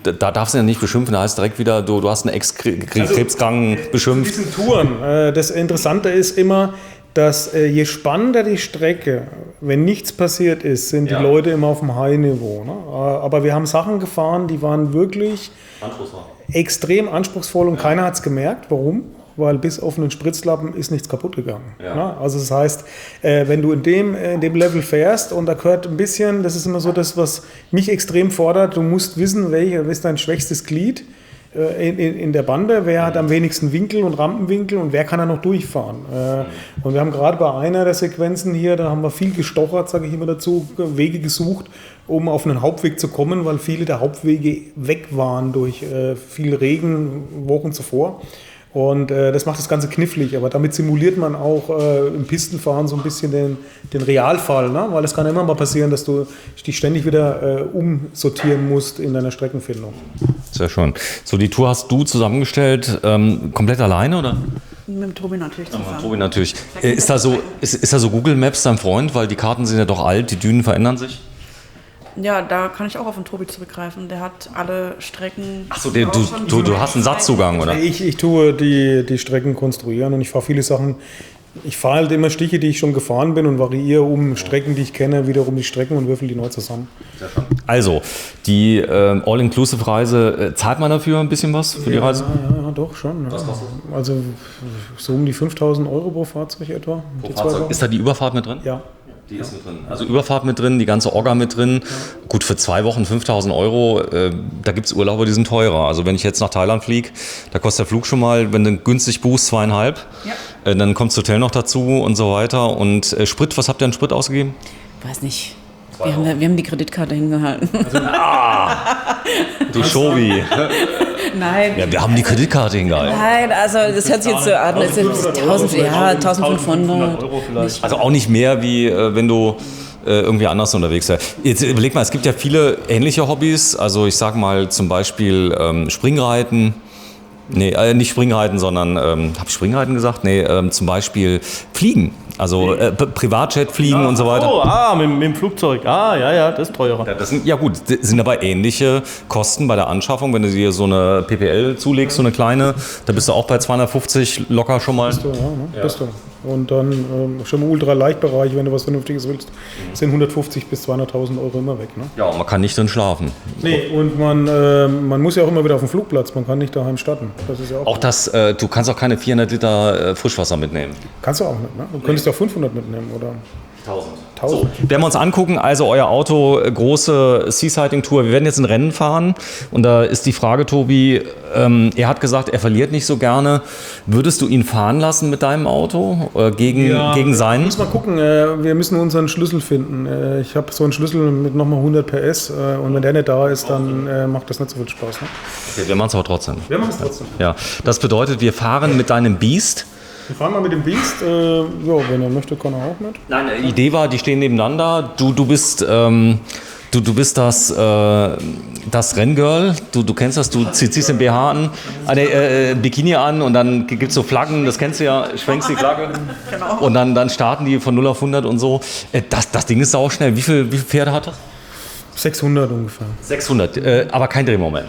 da darfst du ja nicht beschimpfen, da heißt direkt wieder, du hast einen Ex-Krebskranken beschimpft. Diesen Touren, das Interessante ist immer, dass je spannender die Strecke, wenn nichts passiert ist, sind die Leute immer auf dem High-Niveau. Ne? Aber wir haben Sachen gefahren, die waren wirklich extrem anspruchsvoll und keiner hat es gemerkt. Warum? Weil bis auf einen Spritzlappen ist nichts kaputt gegangen. Ja. Ne? Also das heißt, wenn du in dem Level fährst und da gehört ein bisschen, das ist immer so das, was mich extrem fordert, du musst wissen, welches ist dein schwächstes Glied in der Bande, wer hat am wenigsten Winkel und Rampenwinkel und wer kann da noch durchfahren. Und wir haben gerade bei einer der Sequenzen hier, da haben wir viel gestochert, sage ich immer dazu, Wege gesucht, um auf einen Hauptweg zu kommen, weil viele der Hauptwege weg waren durch viel Regen Wochen zuvor. Und das macht das Ganze knifflig, aber damit simuliert man auch im Pistenfahren so ein bisschen den Realfall, ne? Weil es kann immer mal passieren, dass du dich ständig wieder umsortieren musst in deiner Streckenfindung. Sehr schön. So, die Tour hast du zusammengestellt, komplett alleine, oder? Mit dem Tobi natürlich zusammen. Tobi natürlich. Ist da so Google Maps dein Freund, weil die Karten sind ja doch alt, die Dünen verändern sich? Ja, da kann ich auch auf den Tobi zurückgreifen. Der hat alle Strecken... Achso, du hast einen Satzzugang, oder? Ich tue die Strecken konstruieren und ich fahre viele Sachen. Ich fahre halt immer Stiche, die ich schon gefahren bin und variiere um Strecken, die ich kenne, wiederum die Strecken und würfel die neu zusammen. Also, die All-Inclusive-Reise, zahlt man dafür ein bisschen was für die Reise? Ja, doch schon. Was kostet das? Also so um die 5.000 € pro Fahrzeug etwa. Pro Fahrzeug. Ist da die Überfahrt mit drin? Ja. Die ist mit drin. Also Überfahrt mit drin, die ganze Orga mit drin. Gut, für 2 Wochen 5.000 €, da gibt es Urlaube, die sind teurer. Also wenn ich jetzt nach Thailand fliege, da kostet der Flug schon mal, wenn du günstig buchst, 2,5. Ja. Dann kommt das Hotel noch dazu und so weiter. Und Sprit, was habt ihr an Sprit ausgegeben? Weiß nicht. Wir haben die Kreditkarte hingehalten. Du Schobi. Nein. Ja, wir haben die Kreditkarte hingehalten. Nein, also das hört sich jetzt so an. 1.500 € vielleicht. Also auch nicht mehr, wie wenn du irgendwie anders unterwegs wärst. Jetzt überleg mal, es gibt ja viele ähnliche Hobbys. Also ich sag mal zum Beispiel Springreiten. Nee, nicht Springreiten, sondern, habe ich Springreiten gesagt? Nee, zum Beispiel Fliegen. Also Privatjet fliegen und so weiter. Oh, mit dem Flugzeug. Ja, das ist teurer. Das sind aber ähnliche Kosten bei der Anschaffung. Wenn du dir so eine PPL zulegst, so eine kleine, da bist du auch bei 250 locker schon mal. Bist du. Und dann schon im Ultraleichtbereich, wenn du was Vernünftiges willst, sind 150.000 bis 200.000 € immer weg. Ne? Ja, und man kann nicht drin schlafen. Nee, und man muss ja auch immer wieder auf den Flugplatz, man kann nicht daheim starten. Das ist ja auch das, du kannst auch keine 400 Liter Frischwasser mitnehmen. kannst du auch nicht, ne? Du könntest ja 500 mitnehmen, oder? 1000. 1000. So, werden wir uns angucken, also euer Auto, große Seasighting-Tour. Wir werden jetzt ein Rennen fahren und da ist die Frage, Tobi, er hat gesagt, er verliert nicht so gerne. Würdest du ihn fahren lassen mit deinem Auto gegen seinen? Muss mal gucken, wir müssen unseren Schlüssel finden. Ich habe so einen Schlüssel mit nochmal 100 PS und wenn der nicht da ist, dann macht das nicht so viel Spaß. Ne? Okay, wir machen es aber trotzdem. Wir machen es trotzdem. Ja, das bedeutet, wir fahren mit deinem Beast. Wir fahren mal mit dem Beast. Wenn er möchte, kann er auch mit. Nein, die Idee war, die stehen nebeneinander. Du bist das Renngirl. Du kennst das. Du ziehst den BH an, Bikini an und dann gibt es so Flaggen. Das kennst du ja. Schwenkst die Flagge. Genau. Und dann starten die von 0 auf 100 und so. Das Ding ist sauschnell. Wie viel Pferde hat das? 600 ungefähr. 600, aber kein Drehmoment.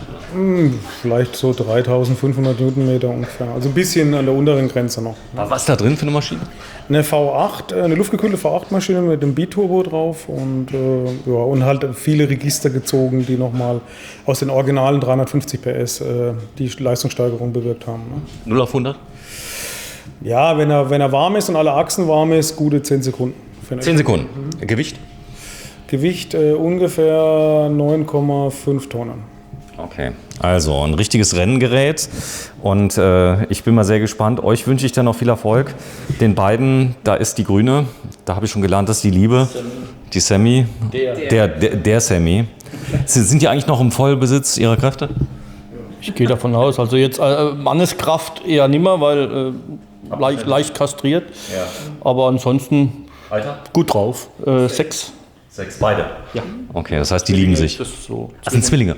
Vielleicht so 3500 Newtonmeter ungefähr. Also ein bisschen an der unteren Grenze noch. Was ist da drin für eine Maschine? Eine V8, eine luftgekühlte V8-Maschine mit dem Biturbo drauf und halt viele Register gezogen, die nochmal aus den originalen 350 PS die Leistungssteigerung bewirkt haben. Ne? 0 auf 100? Ja, wenn er warm ist und alle Achsen warm ist, gute 10 Sekunden. 10 Sekunden. Gewicht? Gewicht ungefähr 9,5 Tonnen. Okay, also ein richtiges Renngerät und ich bin mal sehr gespannt. Euch wünsche ich dann noch viel Erfolg. Den beiden, da ist die Grüne, da habe ich schon gelernt, das ist die Liebe, die Sammy, der Sammy. Sind die eigentlich noch im Vollbesitz ihrer Kräfte? Ich gehe davon aus, also jetzt Manneskraft eher nimmer, weil leicht kastriert, aber ansonsten Alter? gut drauf. 6. 6, beide? Ja. Okay, das heißt, die lieben sich. Das ist so Das sind Zwillinge.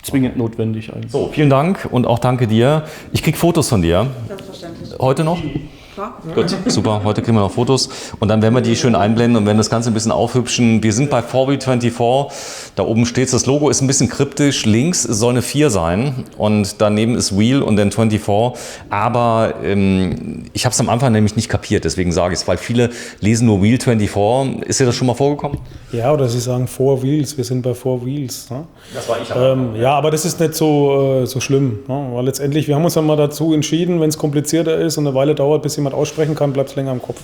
zwingend notwendig eigentlich. So, vielen Dank und auch danke dir. Ich krieg Fotos von dir. Selbstverständlich. Heute noch? Klar. Gut, super. Heute kriegen wir noch Fotos und dann werden wir die schön einblenden und werden das Ganze ein bisschen aufhübschen. Wir sind bei 4Wheel24. Da oben steht das Logo, ist ein bisschen kryptisch. Links soll eine 4 sein und daneben ist Wheel und dann 24. Aber ich habe es am Anfang nämlich nicht kapiert, deswegen sage ich es, weil viele lesen nur Wheel 24. Ist dir das schon mal vorgekommen? Ja, oder sie sagen 4 Wheels, wir sind bei 4 Wheels. Ne? Das war ich Ja, aber das ist nicht so schlimm, ne? Weil letztendlich, wir haben uns dann mal dazu entschieden, wenn es komplizierter ist und eine Weile dauert, bis jemand aussprechen kann, bleibt es länger im Kopf.